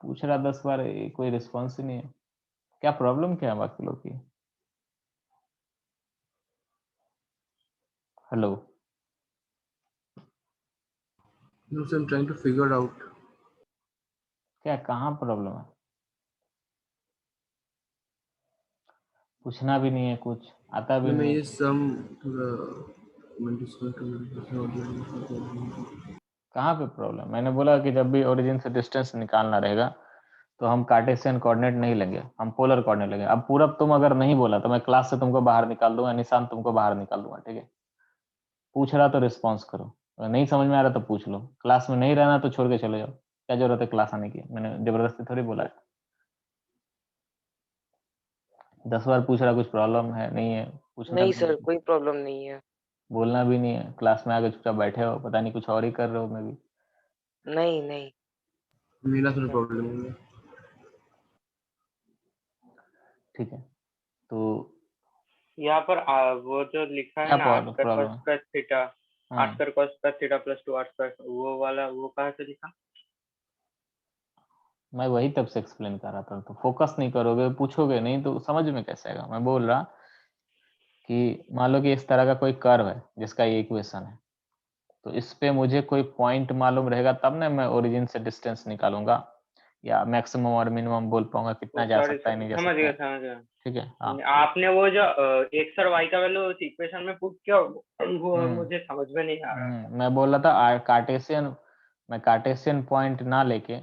पूछ रहा 10 बार, कोई रिस्पॉन्स ही नहीं है। क्या प्रॉब्लम क्या है बाकी लोग की? Hello, No, so I'm trying to figure out. क्या कहाँ प्रॉब्लम है? पूछना भी नहीं है, कुछ आता भी मैं नहीं है। ये सम थोड़ा मैं डिस्कस कर कहाँ पे प्रॉब्लम? मैंने बोला कि जब भी ओरिजिन से डिस्टेंस निकालना रहेगा तो हम कार्टेशियन कोऑर्डिनेट नहीं लेंगे, हम पोलर कोऑर्डिनेट लेंगे। अब पूरब तुम अगर नहीं बोला तो मैं क्लास से तुमको बाहर निकाल दूंगा, निशान तुमको बाहर निकाल दूंगा। ठीक है, पूछ रहा तो रिस्पॉन्स करो, अगर नहीं समझ में आ रहा तो पूछ लो। क्लास में नहीं रहना तो छोड़ के चले जाओ, क्या जरूरत है क्लास आने की? मैंने जबरदस्ती थोड़ी बोला है। 10 बार पूछ रहा, कुछ प्रॉब्लम है नहीं है? पूछना नहीं भी नहीं सर, है, कोई प्रॉब्लम नहीं है। बोलना भी नहीं है। क्लास में आके चुपचाप बैठे हो, पता नहीं कुछ और ही कर रहे हो। मैं भी नहीं नहीं मेरा थोड़ा प्रॉब्लम है। ठीक है, तो यहाँ पर वो जो लिखा है क्या ना प्रॉब्लम है? r² थीटा, हाँ, r² थीटा प्लस 2 r², वो वाला वो कहाँ से लिखा? मैं वही तब से एक्सप्लेन कर रहा था। तो फोकस नहीं करोगे, पूछोगे नहीं तो समझ में कैसे आएगा? मैं बोल रहा कि मान लो कि इस तरह का कोई कर्व है जिसका ये इक्वेशन है, तो इस पे मुझे कोई पॉइंट मालूम रहेगा तब ना मैं ओरिजिन से डिस्टेंस निकालूंगा, या मैक्सिमम और मिनिमम बोल पाऊंगा कितना जा सॉरी सकता है, सर, नहीं जा समझ सकता गया है। समझ गया। ठीक है, हाँ। आपने वो जो x और y का वैल्यू उस इक्वेशन में पुट किया, वो मुझे समझ में नहीं आ रहा था। मैं बोल रहा था कार्टेशियन पॉइंट ना लेके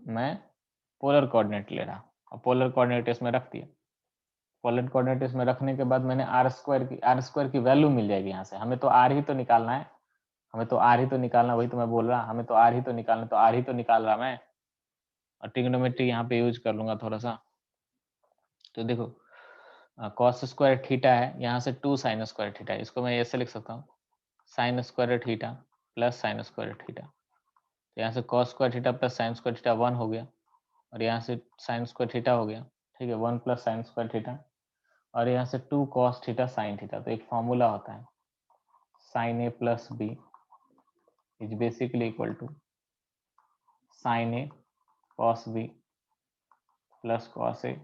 मैं पोलर कोऑर्डिनेट ले रहा। और पोलर कोऑर्डिनेट इसमें रख दिया। पोलर कोऑर्डिनेट इसमें रखने के बाद मैंने आर स्क्वायर की वैल्यू मिल जाएगी यहाँ से। हमें तो आर ही तो निकालना है, वही तो मैं बोल रहा, हमें तो आर ही तो निकालना, तो आर ही तो निकाल रहा मैं। और ट्रिग्नोमेट्री यहाँ पे यूज कर लूंगा थोड़ा सा। तो देखो कॉस स्क्वायर थीटा है, यहाँ से 2 साइन स्क्वायर थीटा, इसको मैं ऐसे लिख सकता हूँ sign square theta plus sine square theta. तो यहाँ से cos square theta plus sine square theta 1 हो गया, और यहाँ से साइन स्क्वायर थीटा हो गया, ठीक है, 1 प्लस साइन स्क्वायर थीटा, और यहाँ से 2 कॉस थीटा साइन थीटा। तो एक फॉर्मूला होता है sine a plus b is basically equal to sine a cos b plus cos a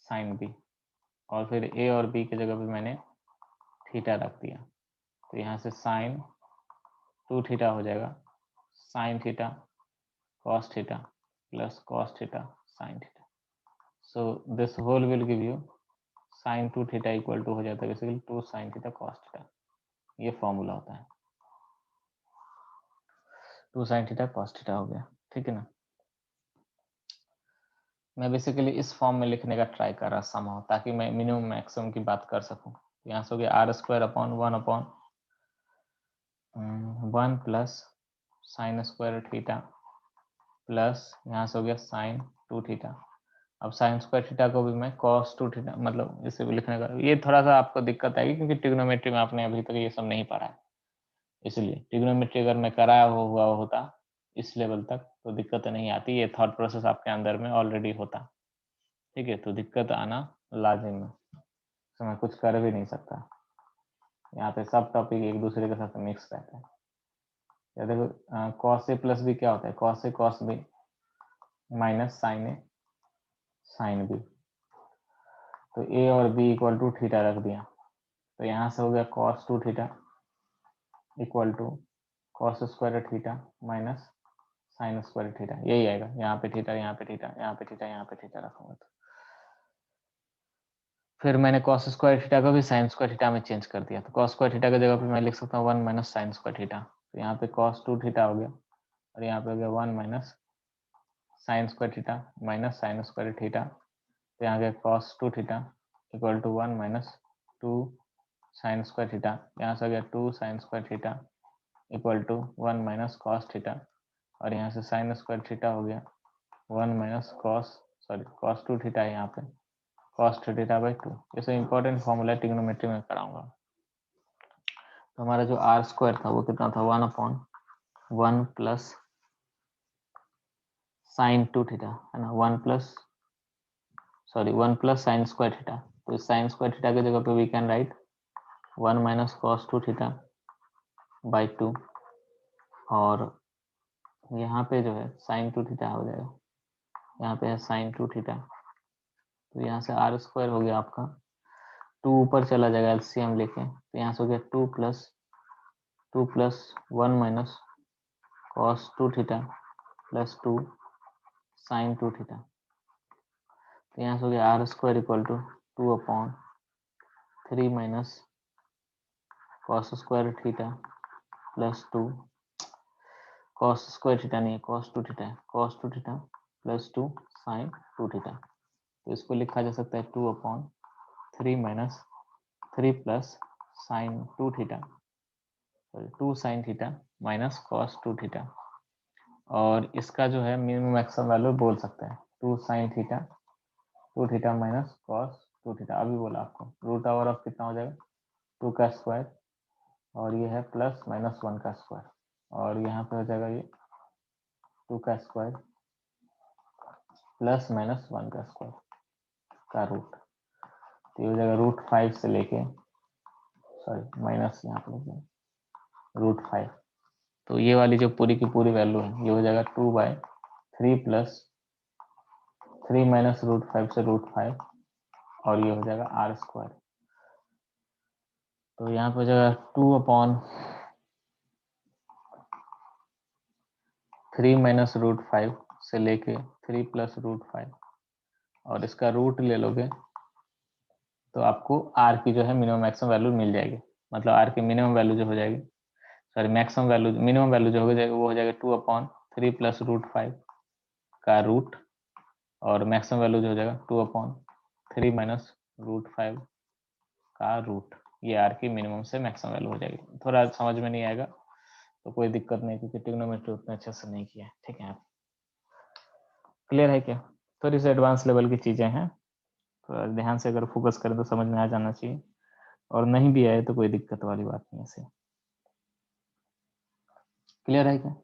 sine b, और फिर ए और बी की जगह पे मैंने थीटा रख दिया। तो यहाँ से साइन 2 थीटा हो जाएगा sine theta cos theta plus cos theta sine theta. So this whole will give you sine 2 theta equal to हो जाता है basically 2 sine theta cos theta. ये फॉर्मूला होता है, 2 साइन थीटा कॉस थीटा हो गया, ठीक है ना। मैं बेसिकली इस फॉर्म में लिखने का ट्राई कर रहा समहाउ, ताकि मैं मिनिमम मैक्सिमम की बात कर सकूं। यहाँ से हो गया r square upon 1 plus sine square theta plus यहाँ से हो गया साइन 2 थीटा। अब साइन स्क्वायर थीटा को भी मैं कॉस 2 थीटा, मतलब इसे भी लिखने का, ये थोड़ा सा आपको दिक्कत आएगी क्योंकि ट्रिग्नोमेट्री में आपने अभी तक ये सब नहीं पढ़ा है। इसलिए ट्रिग्नोमेट्री अगर मैं कराया हुआ होता इस लेवल तक तो दिक्कत नहीं आती, ये थॉट प्रोसेस आपके अंदर में ऑलरेडी होता, ठीक है। तो दिक्कत आना लाजिम है, तो मैं कुछ कर भी नहीं सकता। यहाँ पे सब टॉपिक एक दूसरे के साथ मिक्स रहते हैं। या देखो कॉस ए प्लस बी क्या होता है, cos A cos B minus sign A sine B. तो ए और बी इक्वल टू थीटा रख दिया, तो यहाँ से हो गया cos 2 theta equal to cos square theta minus sine square theta, यही आएगा। यहाँ पे थीटा, यहाँ पे थीटा, यहाँ पे थीटा, यहाँ पे थीटा रखूंगा। तो फिर मैंने कॉस स्क्वायर थीटा को भी साइन स्क्वायर थीटा में चेंज कर दिया, तो कॉस स्क्वायर थीटा की जगह पे मैं लिख सकता हूँ 1 माइनस साइन स्क्वायर थीटा। तो यहाँ पे कॉस 2 थीटा हो गया, और यहाँ पे हो गया 1 minus sine square theta minus sine square theta. तो यहाँ गया cos 2 theta equal to 1 minus 2 sine square theta. यहाँ से हो गया 2 sine square theta equal to 1 minus cos theta, और यहाँ से साइन स्क्वायर थीटा हो गया 1 माइनस कॉस 2 थीटा है यहाँ पे cos थीटा बाई 2। ये सब इंपॉर्टेंट फॉर्मूला ट्रिग्नोमेट्री में कराऊंगा। तो हमारा जो आर स्क्वायर था वो कितना था 1/1 प्लस साइन 2 थीटा है ना, 1 प्लस साइन स्क्वायर थीटा। तो इस साइन स्क्वायर थीटा की जगह पे we can write 1 minus cos 2 theta by 2, और यहाँ पे जो है साइन 2 थीटा हो जाएगा, यहाँ पे है साइन 2 थीटा। तो यहाँ से आर स्क्वायर हो गया आपका 2 ऊपर चला जाएगा एलसीएम लेके, तो यहाँ से हो गया 2 plus 1 minus cos 2 theta plus 2 sine 2 theta. तो यहाँ से हो गया r square equal to 2/3 minus cos square theta plus 2 cos square theta नहीं है, कॉस 2 थीटा है, cos 2 theta plus 2 sine 2 theta. तो इसको लिखा जा सकता है 2/3 minus 3 plus sine 2 theta, 2 sine theta minus cos 2 theta. और इसका जो है मिनिमम मैक्सिमम वैल्यू बोल सकते हैं 2 sine theta 2 theta minus cos 2 theta. अभी बोला आपको रूट ओवर ऑफ कितना हो जाएगा 2 का स्क्वायर, और ये है प्लस माइनस 1 का स्क्वायर, और यहाँ पे हो जाएगा ये 2 का स्क्वायर प्लस माइनस 1 का स्क्वायर का रूट। तो ये हो जाएगा √5 से लेके माइनस यहाँ पे √5। तो ये वाली जो पूरी की पूरी वैल्यू है ये हो जाएगा 2/3 प्लस 3 माइनस √5 से √5, और ये हो जाएगा आर स्क्वायर। तो यहाँ पे हो जाएगा 2/3 माइनस √5 से लेके 3 प्लस √5, और इसका रूट ले लोगे तो आपको आर की जो है मिनिमम मैक्सिमम वैल्यू मिल जाएगी। मतलब आर की मिनिमम वैल्यू जो हो जाएगी, मैक्सिमम वैल्यू मिनिमम वैल्यू जो हो जाएगी वो हो जाएगा 2/3 प्लस √5 का रूट और मैक्सिमम वैल्यू जो हो जाएगा 2/3 माइनस √5 का रूट, ये आर की मिनिमम से मैक्सिमम वैल्यू हो जाएगी। थोड़ा समझ में नहीं आएगा तो कोई दिक्कत नहीं, क्योंकि ट्रिग्नोमेट्री उतने अच्छे से नहीं किया है, ठीक है। क्लियर है क्या? थोड़ी सी एडवांस लेवल की चीजें हैं, तो ध्यान से अगर फोकस करें तो समझ में आ जाना चाहिए, और नहीं भी आए तो कोई दिक्कत वाली बात नहीं है ऐसे। क्लियर है क्या?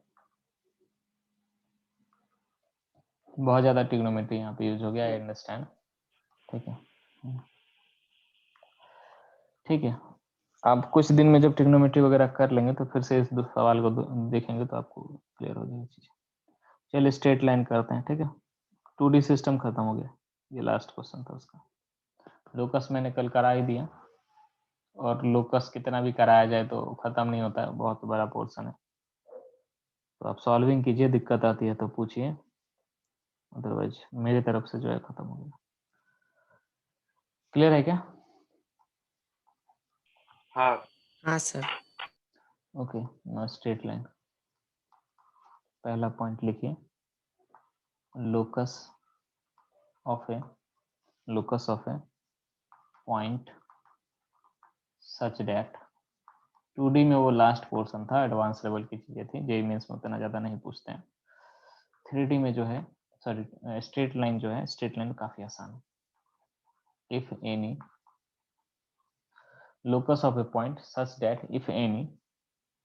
बहुत ज्यादा ट्रिग्नोमेट्री यहाँ पे यूज हो गया, आई अंडरस्टैंड, ठीक है। ठीक है, आप कुछ दिन में जब ट्रिग्नोमेट्री वगैरह कर लेंगे तो फिर से इस सवाल को देखेंगे तो आपको क्लियर हो जाएगी चीजें। चलिए स्ट्रेट लाइन करते हैं, ठीक है। 2D सिस्टम खत्म हो गया, ये लास्ट क्वेश्चन था उसका। लोकस मैंने कल करा ही दिया, और लोकस कितना भी कराया जाए तो खत्म नहीं होता है, बहुत बड़ा पोर्शन है। तो आप सॉल्विंग कीजिए, दिक्कत आती है तो पूछिए, अदरवाइज मेरी तरफ से जो है खत्म हो गया। क्लियर है क्या? हाँ हाँ सर। ओके, स्ट्रेट लाइन पहला पॉइंट लिखिए, locus of A point such that, 2D में वो लास्ट पोर्शन था, एडवांस लेवल की चीजें थी, जेईई मेंस में उतना ज्यादा नहीं पूछते हैं। 3D में जो है, सॉरी स्ट्रेट लाइन जो है, स्ट्रेट लाइन काफी आसान है। If any locus of a point such that if any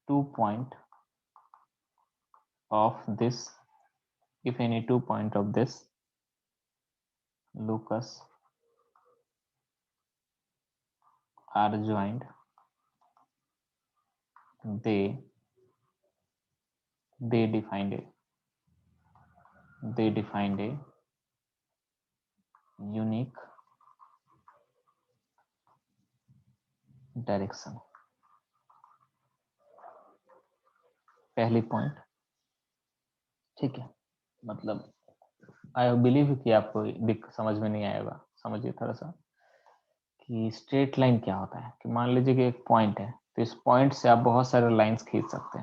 2 point of this locus are joined, they defined a unique direction. पहली पॉइंट, ठीक है। मतलब आई बिलीव कि आपको समझ में नहीं आएगा, समझिए थोड़ा सा कि स्ट्रेट लाइन क्या होता है। कि मान लीजिए कि एक पॉइंट है, तो इस पॉइंट से आप बहुत सारे लाइंस खींच सकते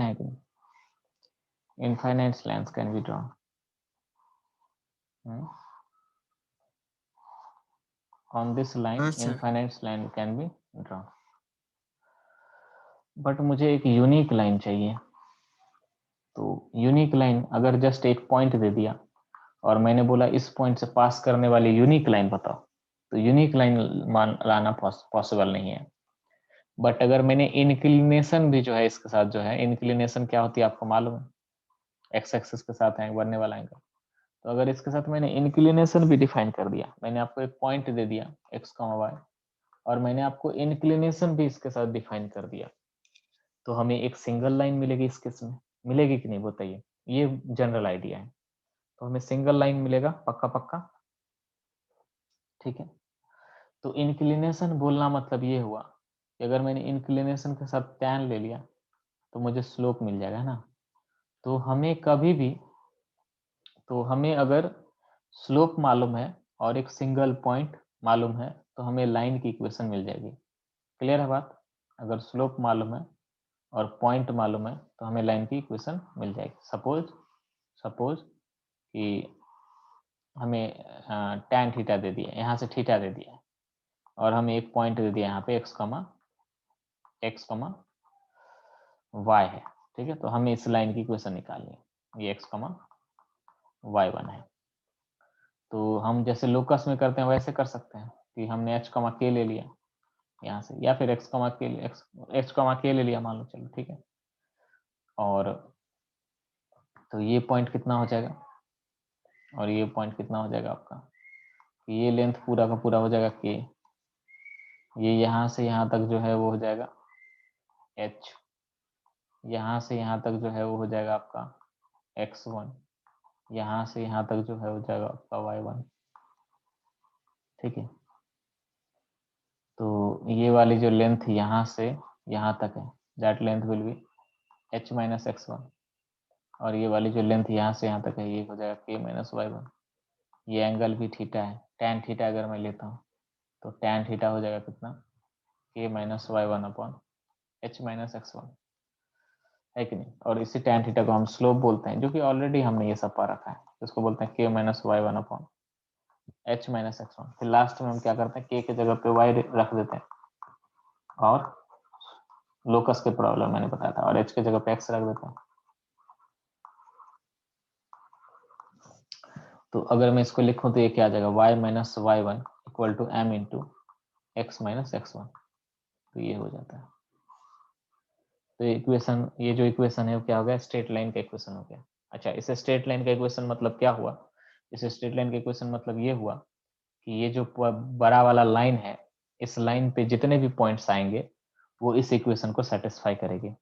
हैं कि infinite lines can be drawn on this line, हाँ sir. infinite line can be drawn, but मुझे एक यूनिक लाइन चाहिए। तो यूनिक लाइन अगर जस्ट एक पॉइंट दे दिया और मैंने बोला इस पॉइंट से पास करने वाली यूनिक लाइन बताओ, तो यूनिक लाइन लाना पॉसिबल नहीं है। बट अगर मैंने इंक्लिनेशन भी जो है इसके साथ, जो है इंक्लिनेशन क्या होती है आपको मालूम है, एक्स एक्सिस के साथ है बनने वाला एंगल। तो अगर इसके साथ मैंने इंक्लिनेशन भी डिफाइन कर दिया, मैंने आपको एक पॉइंट दे दिया एक्स वाई, और मैंने आपको इंक्लिनेशन भी इसके साथ डिफाइन कर दिया, तो हमें एक सिंगल लाइन मिलेगी इस केस में। मिलेगी कि नहीं बताइए, ये जनरल आइडिया है। तो हमें सिंगल लाइन मिलेगा पक्का पक्का, ठीक है। तो इंक्लिनेशन बोलना मतलब ये हुआ कि अगर मैंने इंक्लिनेशन के साथ टैन ले लिया तो मुझे स्लोप मिल जाएगा ना। तो हमें कभी भी, तो हमें अगर स्लोप मालूम है और एक सिंगल पॉइंट मालूम है तो हमें लाइन की इक्वेशन मिल जाएगी। क्लियर है बात? अगर स्लोप मालूम है और पॉइंट मालूम है तो हमें लाइन की इक्वेशन मिल जाएगी। सपोज कि हमें tan थीटा दे दिया, यहाँ से थीटा दे दिया, और हमें एक पॉइंट दे दिया यहाँ पे x, y है, ठीक है। तो हमें इस लाइन की इक्वेशन निकालनी है, ये x, y1 है। तो हम जैसे लोकस में करते हैं वैसे कर सकते हैं कि हमने h, k ले लिया यहाँ से, या फिर x, k ले लिया मान लो, चलो ठीक है। और तो ये पॉइंट कितना हो जाएगा और ये पॉइंट कितना हो जाएगा आपका, ये लेंथ पूरा का पूरा हो जाएगा k, ये यहाँ से यहाँ तक जो है वो हो जाएगा h, यहाँ से यहाँ तक जो है वो हो जाएगा आपका x1, यहाँ से यहाँ तक जो है हो जाएगा आपका y1, ठीक है। तो ये वाली जो लेंथ यहाँ से यहाँ तक है, that length will be h minus x1, और ये वाली जो लेंथ यहाँ से यहाँ तक है ये हो जाएगा k माइनस y1। ये एंगल भी थीटा है, tan थीटा अगर मैं लेता हूँ तो tan थीटा हो जाएगा कितना, k minus y1 upon h minus x1, है कि नहीं। और इसी tan थीटा को हम स्लोप बोलते हैं, जो कि ऑलरेडी हमने ये सब पा रखा है, इसको बोलते हैं k minus y one upon h minus x one. फिर लास्ट में हम क्या करते हैं, k के जगह पे y रख देते हैं और लोकस के प्रॉब्लम मैंने बताया था, और h के जगह पे x रख देते हैं। तो अगर मैं इसको लिखूं तो ये क्या आ जाएगा, y minus y one equal to m into x minus x one. तो ये हो जाता है। तो इक्वेशन, ये जो इक्वेशन है वो क्या हो गया, स्ट्रेट लाइन का इक्वेशन हो गया। अच्छा, इसे स्ट्रेट लाइन का इक्वेशन मतलब क्या हुआ, इसे स्ट्रेट लाइन का इक्वेशन मतलब ये हुआ कि ये जो बड़ा वाला लाइन है, इस लाइन पे जितने भी पॉइंट्स आएंगे वो इस इक्वेशन को सेटिस्फाई करेगी।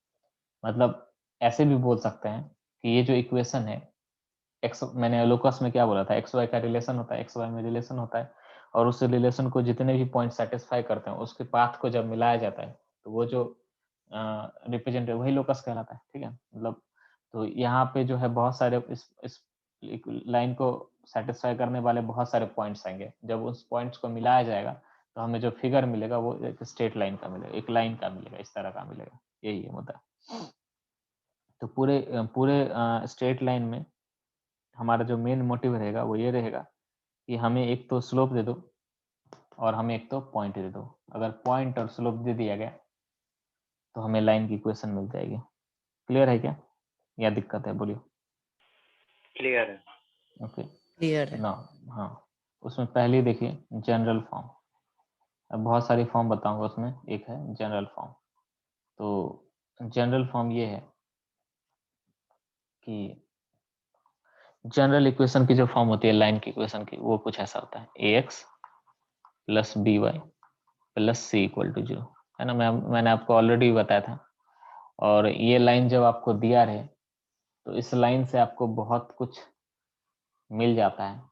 मतलब ऐसे भी बोल सकते हैं कि ये जो इक्वेशन है, एक्स, मैंने लोकस में क्या बोला था, एक्स वाई का रिलेशन होता है, एक्स वाई में रिलेशन होता है, और उस रिलेशन को जितने भी पॉइंट सेटिस्फाई करते हैं उसके पाथ को जब मिलाया जाता है तो वो जो रिप्रेजेंट वही लोकस कहलाता है। ठीक है, मतलब तो यहाँ पे जो है बहुत सारे इस लाइन को सेटिस्फाई करने वाले बहुत सारे पॉइंट्स आएंगे। जब उस पॉइंट्स को मिलाया जाएगा तो हमें जो फिगर मिलेगा वो एक स्ट्रेट लाइन का मिलेगा, एक लाइन का मिलेगा, इस तरह का मिलेगा। यही है मुद्दा। तो पूरे पूरे स्ट्रेट लाइन में हमारा जो मेन मोटिव रहेगा वो ये रहेगा कि हमें एक तो स्लोप दे दो और हमें एक तो पॉइंट दे दो। अगर पॉइंट और स्लोप दे दिया गया तो हमें लाइन की इक्वेशन मिल जाएगी। क्लियर है क्या, या दिक्कत है, बोलिए। क्लियर है। ओके, क्लियर है। ना, हाँ, उसमें पहले देखिए जनरल फॉर्म। अब बहुत सारी फॉर्म बताऊंगा, उसमें एक है जनरल फॉर्म। तो जनरल फॉर्म ये है कि जनरल इक्वेशन की जो फॉर्म होती है लाइन की इक्वेशन की, वो कुछ ऐसा होता है, ax plus b y plus c equal to zero, है ना। मैंने आपको ऑलरेडी बताया था। और ये लाइन जब आपको दिया रहे तो इस लाइन से आपको बहुत कुछ मिल जाता है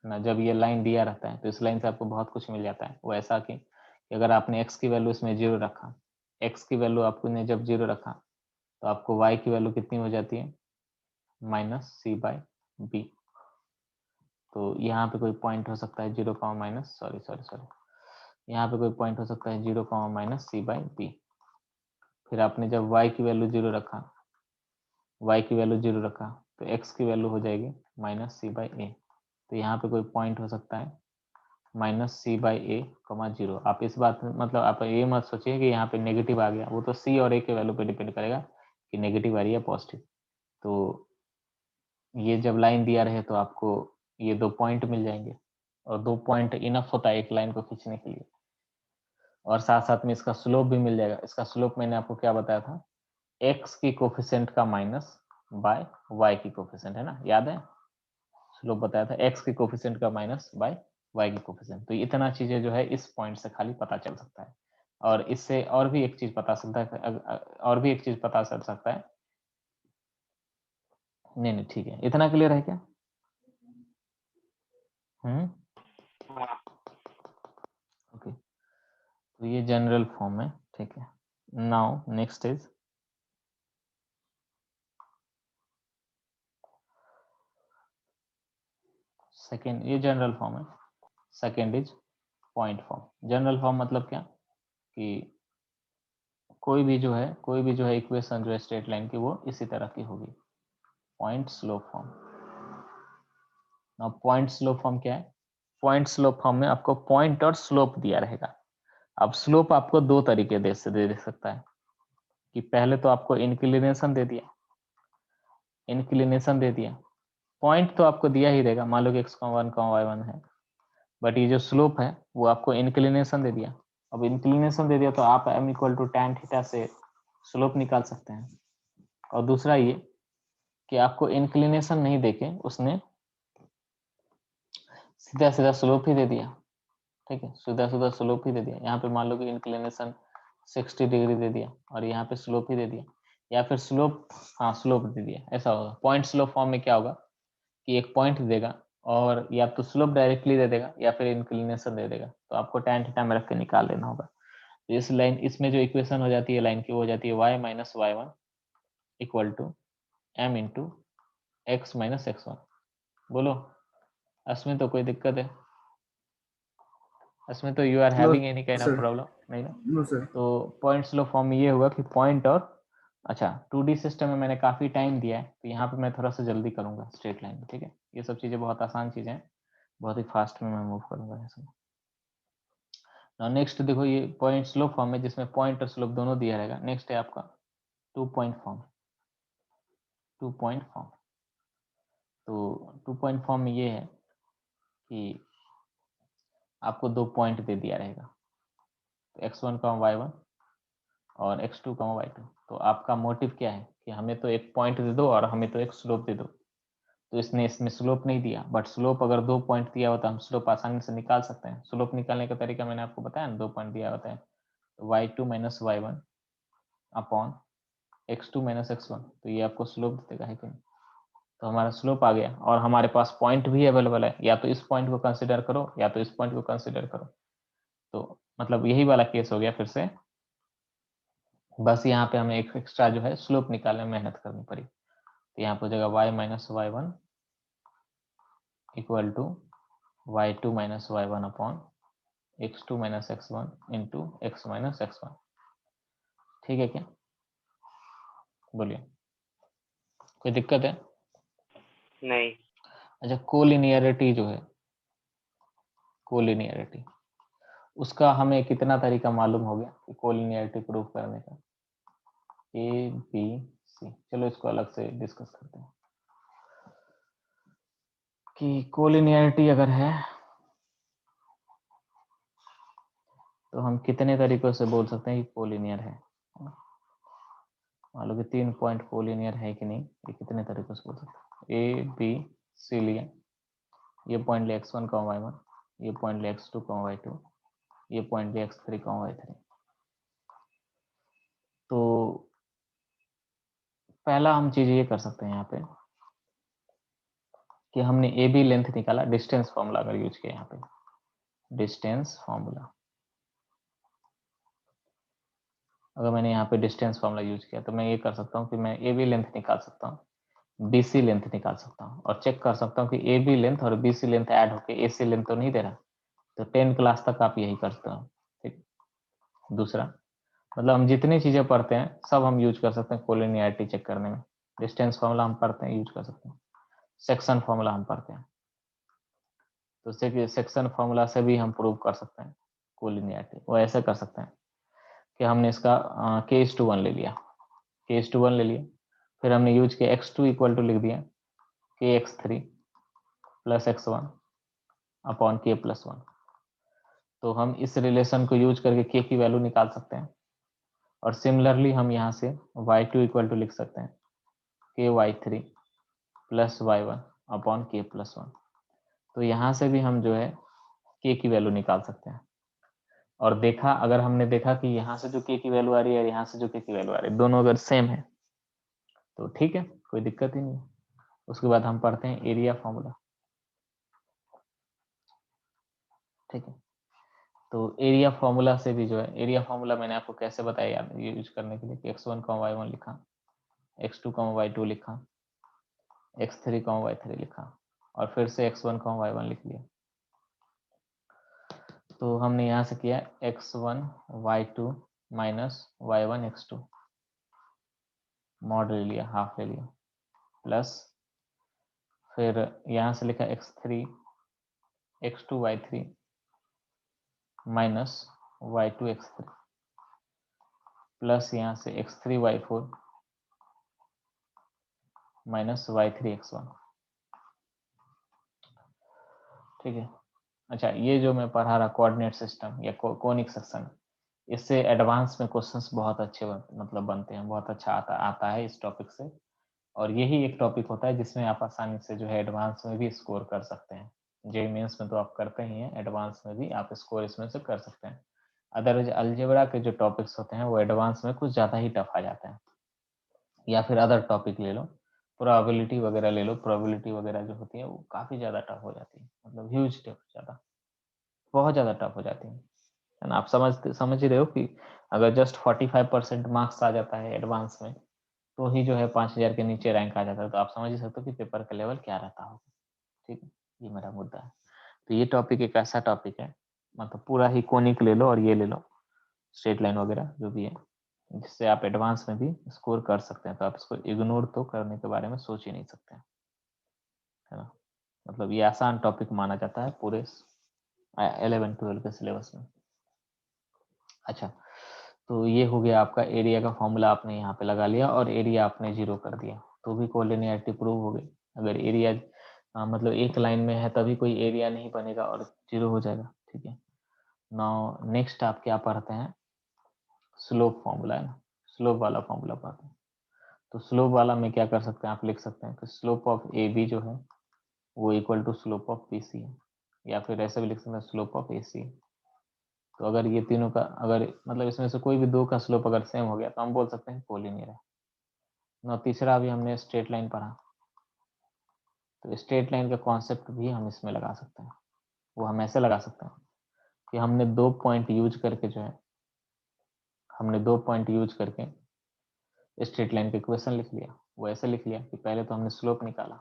ना। जब ये लाइन दिया रहता है तो इस लाइन से आपको बहुत कुछ मिल जाता है। वो ऐसा कि अगर आपने x की वैल्यू इसमें जीरो रखा, x की वैल्यू आपने जब जीरो रखा तो आपको y की वैल्यू कितनी हो जाती है, माइनस सी बाई बी। तो यहाँ पे कोई पॉइंट हो सकता है जीरो कॉमा माइनस, सॉरी, यहाँ पे कोई पॉइंट हो सकता है zero comma minus c by b. फिर आपने जब y की वैल्यू जीरो रखा, y की वैल्यू जीरो रखा तो x की वैल्यू हो जाएगी माइनस सी बाई ए। तो यहाँ पे कोई पॉइंट हो सकता है minus c by A comma zero. आप इस बात में, मतलब आप ये मत सोचिए कि यहाँ पे नेगेटिव आ गया, वो तो सी और ए के वैल्यू पे डिपेंड करेगा कि नेगेटिव आ रही है पॉजिटिव। तो ये जब लाइन दिया रहे तो आपको ये दो पॉइंट मिल जाएंगे, और दो पॉइंट इनफ होता है एक लाइन को खींचने के लिए। और साथ साथ में इसका स्लोप भी मिल जाएगा। इसका स्लोप मैंने आपको क्या बताया था, एक्स की कोफिशिएंट का माइनस बाय वाई की कोफिशिएंट, है ना, याद है। स्लोप बताया था एक्स की कोफिशिएंट का माइनस बाय वाई की कोफिशिएंट। तो इतना चीजें जो है इस पॉइंट से खाली पता चल सकता है। और इससे और भी एक चीज पता चलता है, और भी एक चीज पता चल सकता है। नहीं, ठीक है, इतना क्लियर है क्या। हाँ, ओके, तो ये जनरल फॉर्म है, ठीक है। Now next is second. ये जनरल फॉर्म है। Second is point form. General form मतलब क्या, कि कोई भी जो है इक्वेशन जो है स्ट्रेट लाइन की, वो इसी तरह की होगी। Point slope form. अब पॉइंट स्लोप फॉर्म क्या है, पॉइंट स्लोप फॉर्म में आपको पॉइंट और स्लोप दिया रहेगा। अब स्लोप आपको दो तरीके दे सकता है, कि पहले तो आपको इंक्लिनेशन दे दिया, पॉइंट तो आपको दिया ही रहेगा, मान लो कि x1 y1 है, बट ये जो स्लोप है वो आपको इंक्लिनेशन दे दिया। अब इंक्लिनेशन दे दिया तो आप m equal to tan theta से स्लोप निकाल सकते हैं। और दूसरा ये कि आपको इंक्लिनेशन नहीं देके उसने सीधा सीधा स्लोप ही दे दिया, ठीक है, सीधा सीधा स्लोप ही दे दिया। यहाँ पे मान लो कि इंक्लिनेशन 60 डिग्री दे दिया और यहाँ पे स्लोप ही दे दिया, या फिर स्लोप, हाँ स्लोप दे दिया, ऐसा होगा। पॉइंट स्लोप फॉर्म में क्या होगा कि एक पॉइंट देगा और या तो स्लोप डायरेक्टली दे देगा या फिर इंक्लिनेशन दे देगा। तो आपको tan थीटा में रख के निकाल लेना होगा। तो इस लाइन, इसमें जो इक्वेशन हो जाती है लाइन की, वो हो जाती है y minus y one equal to m into x minus x one. बोलो, इसमें तो कोई दिक्कत है, इसमें तो you are No, having any kind of sir. Problem नहीं ना। No, sir. तो पॉइंट स्लोप फॉर्म में ये होगा कि पॉइंट और अच्छा 2D सिस्टम में मैंने काफी टाइम दिया है, तो यहाँ पे मैं थोड़ा सा जल्दी करूंगा स्ट्रेट लाइन में, ठीक है। ये सब चीजें बहुत आसान चीजें हैं, बहुत ही फास्ट में मैं मूव करूंगा ये सब। नेक्स्ट देखो, ये पॉइंट स्लोप फॉर्म है जिसमें पॉइंट और स्लोप दोनों दिया रहेगा। नेक्स्ट है आपका 2 पॉइंट फॉर्म। 2 पॉइंट फॉर्म, तो 2 पॉइंट फॉर्म में ये है कि आपको 2 पॉइंट दे दिया रहेगा, तो x1, y1 और x2, y2। तो आपका मोटिव क्या है कि हमें तो एक पॉइंट दे दो और हमें तो एक स्लोप दे दो। तो इसने इसमें स्लोप नहीं दिया, बट स्लोप अगर 2 पॉइंट दिया होता हम स्लोप आसानी से निकाल सकते हैं। स्लोप निकालने का तरीका मैंने आपको बताया ना, 2 पॉइंट दिया होता है, तो y2 minus y1 upon x2 minus x1, तो ये आपको स्लोप देगा, है कि नहीं। तो हमारा स्लोप आ गया और हमारे पास पॉइंट भी अवेलेबल है, या तो इस पॉइंट को कंसिडर करो या तो इस पॉइंट को कंसिडर करो। तो मतलब यही वाला केस हो गया फिर से, बस यहाँ पे हमें एक एक्स्ट्रा जो है स्लोप निकालने में मेहनत करनी पड़ी। तो यहाँ पर हो जाएगा y minus y1 equal to y2 minus y1 upon x2 minus x1 into x minus x1। ठीक है क्या, बोलिए, कोई दिक्कत है? नहीं। अच्छा, कोलिनियरिटी जो है, कोलिनियरिटी, उसका हमें कितना तरीका मालूम हो गया कि कोलिनियरिटी प्रूव करने का? A B C. चलो इसको अलग से डिस्कस करते हैं कि कोलिनियरिटी अगर है तो हम कितने तरीकों से बोल सकते हैं कि कोलिनियर है। मान लो कि 3 पॉइंट कोलिनियर है कि नहीं, ये कितने तरीकों से बोल सकते हैं? ए बी सी लिया, ये पॉइंट ले x1, y1, ये पॉइंट ले x2, y2, ये पॉइंट ले x3, y3। तो पहला हम चीज ये कर सकते हैं यहाँ पे कि हमने ए बी लेंथ निकाला, डिस्टेंस फॉर्मूला अगर यूज किया यहाँ पे, डिस्टेंस फॉर्मूला, अगर मैंने यहाँ पे डिस्टेंस फॉर्मूला यूज किया तो मैं ये कर सकता हूँ कि मैं ए बी लेंथ निकाल सकता हूँ, बी सी लेंथ निकाल सकता हूँ, और चेक कर सकता हूँ कि ए बी लेंथ और बी सी लेंथ ऐड होके ए सी लेंथ तो नहीं दे रहा। तो 10 क्लास तक आप यही करते हो, ठीक। दूसरा, मतलब हम जितनी चीजें पढ़ते हैं सब हम यूज कर सकते हैं कोलिनियरिटी चेक करने में। डिस्टेंस फॉर्मूला हम पढ़ते हैं, यूज कर सकते हैं। सेक्शन फॉर्मूला हम पढ़ते हैं, तो सेक्शन फॉर्मूला से भी हम प्रूव कर सकते हैं कोलिनियरिटी। वो ऐसे कर सकते हैं कि हमने इसका k/1 ले लिया, k/1 ले लिया, फिर हमने यूज किया x2 इक्वल टू लिख दिया kx3 plus x1 upon k plus 1। तो हम इस रिलेशन को यूज करके k की वैल्यू निकाल सकते हैं। और सिमिलरली हम यहाँ से y2 इक्वल टू लिख सकते हैं ky3 plus y1 upon k plus 1। तो यहाँ से भी हम जो है k की वैल्यू निकाल सकते हैं। और देखा, अगर हमने देखा कि यहाँ से जो k की वैल्यू आ रही है और यहाँ से जो k की वैल्यू आ रही है दोनों अगर सेम है तो ठीक है, कोई दिक्कत ही नहीं है। उसके बाद हम पढ़ते हैं एरिया फॉर्मूला, ठीक है। तो एरिया फॉर्मूला से भी जो है, एरिया फॉर्मूला मैंने आपको कैसे बताया याद यूज करने के लिए कि x1, y1 लिखा, x2, y2 लिखा, x3, y3 लिखा, और फिर से x1, y1 लिख लिया। तो हमने यहाँ से किया x1 y2 minus y1 x2, mod ले लिया, हाफ ले लिया, प्लस फिर यहाँ से लिखा x3 x2 y3 minus y2 x3, plus यहाँ से x3 y4 minus y3 x1, ठीक है। अच्छा, ये जो मैं पढ़ा रहा कोऑर्डिनेट सिस्टम या कोनिक सेक्शन, इससे एडवांस में क्वेश्चंस बहुत अच्छे मतलब बनते हैं, बहुत अच्छा आता है इस टॉपिक से। और यही एक टॉपिक होता है जिसमें आप आसानी से जो है एडवांस में भी स्कोर कर सकते हैं। जेईई मेंस में तो आप करते ही हैं, एडवांस में भी आप स्कोर इसमें से कर सकते हैं। अदरवाइज अलजेब्रा के जो टॉपिक्स होते हैं वो एडवांस में कुछ ज़्यादा ही टफ आ जाते हैं। या फिर अदर टॉपिक ले लो, प्रोबेबिलिटी वगैरह ले लो, प्रोबेबिलिटी वगैरह जो होती है वो काफ़ी ज़्यादा टफ हो जाती है, मतलब ह्यूज टफ, ज़्यादा बहुत ज़्यादा टफ हो जाती है ना। आप समझ ही रहे हो कि अगर जस्ट 45% मार्क्स आ जाता है एडवांस में तो ही जो है 5000 के नीचे रैंक आ जाता है, तो आप समझ ही सकते हो कि पेपर का लेवल क्या रहता होगा, ठीक है। ये मेरा मुद्दा है। तो ये टॉपिक एक ऐसा टॉपिक है, मतलब पूरा ही कोनिक ले लो और ये ले लो, स्ट्रेट लाइन वगैरह जो भी है, जिससे आप एडवांस में भी स्कोर कर सकते हैं। तो आप इसको इग्नोर तो करने के बारे में सोच ही नहीं सकते हैं, है ना। मतलब ये आसान टॉपिक माना जाता है पूरे 11-12 के सिलेबस में। अच्छा, तो ये हो गया आपका एरिया का फॉर्मूला, आपने यहाँ पे लगा लिया और एरिया आपने 0 कर दिया, तो भी कोलिनियरिटी प्रूव हो गई। अगर एरिया मतलब एक लाइन में है तभी कोई एरिया नहीं बनेगा और 0 हो जाएगा, ठीक है। नाउ नेक्स्ट आप क्या पढ़ते हैं, स्लोप फॉर्मूला, है ना, स्लोप वाला फॉर्मूला पढ़ते हैं। तो स्लोप वाला में क्या कर सकते हैं, आप लिख सकते हैं कि स्लोप ऑफ ए बी जो है वो equal to slope of B C है, या फिर ऐसे भी लिख सकते हैं स्लोप ऑफ ए सी। तो अगर ये तीनों का, अगर मतलब इसमें से कोई भी दो का स्लोप अगर सेम हो गया तो हम बोल सकते हैं कोलिनियर है। ना तीसरा अभी हमने स्ट्रेट लाइन पढ़ा, तो स्ट्रेट लाइन का कॉन्सेप्ट भी हम इसमें लगा सकते हैं। वो हम ऐसे लगा सकते हैं कि हमने 2 पॉइंट यूज करके जो है, हमने 2 पॉइंट यूज करके स्ट्रेट लाइन का इक्वेशन लिख लिया। वो ऐसे लिख लिया कि पहले तो हमने स्लोप निकाला,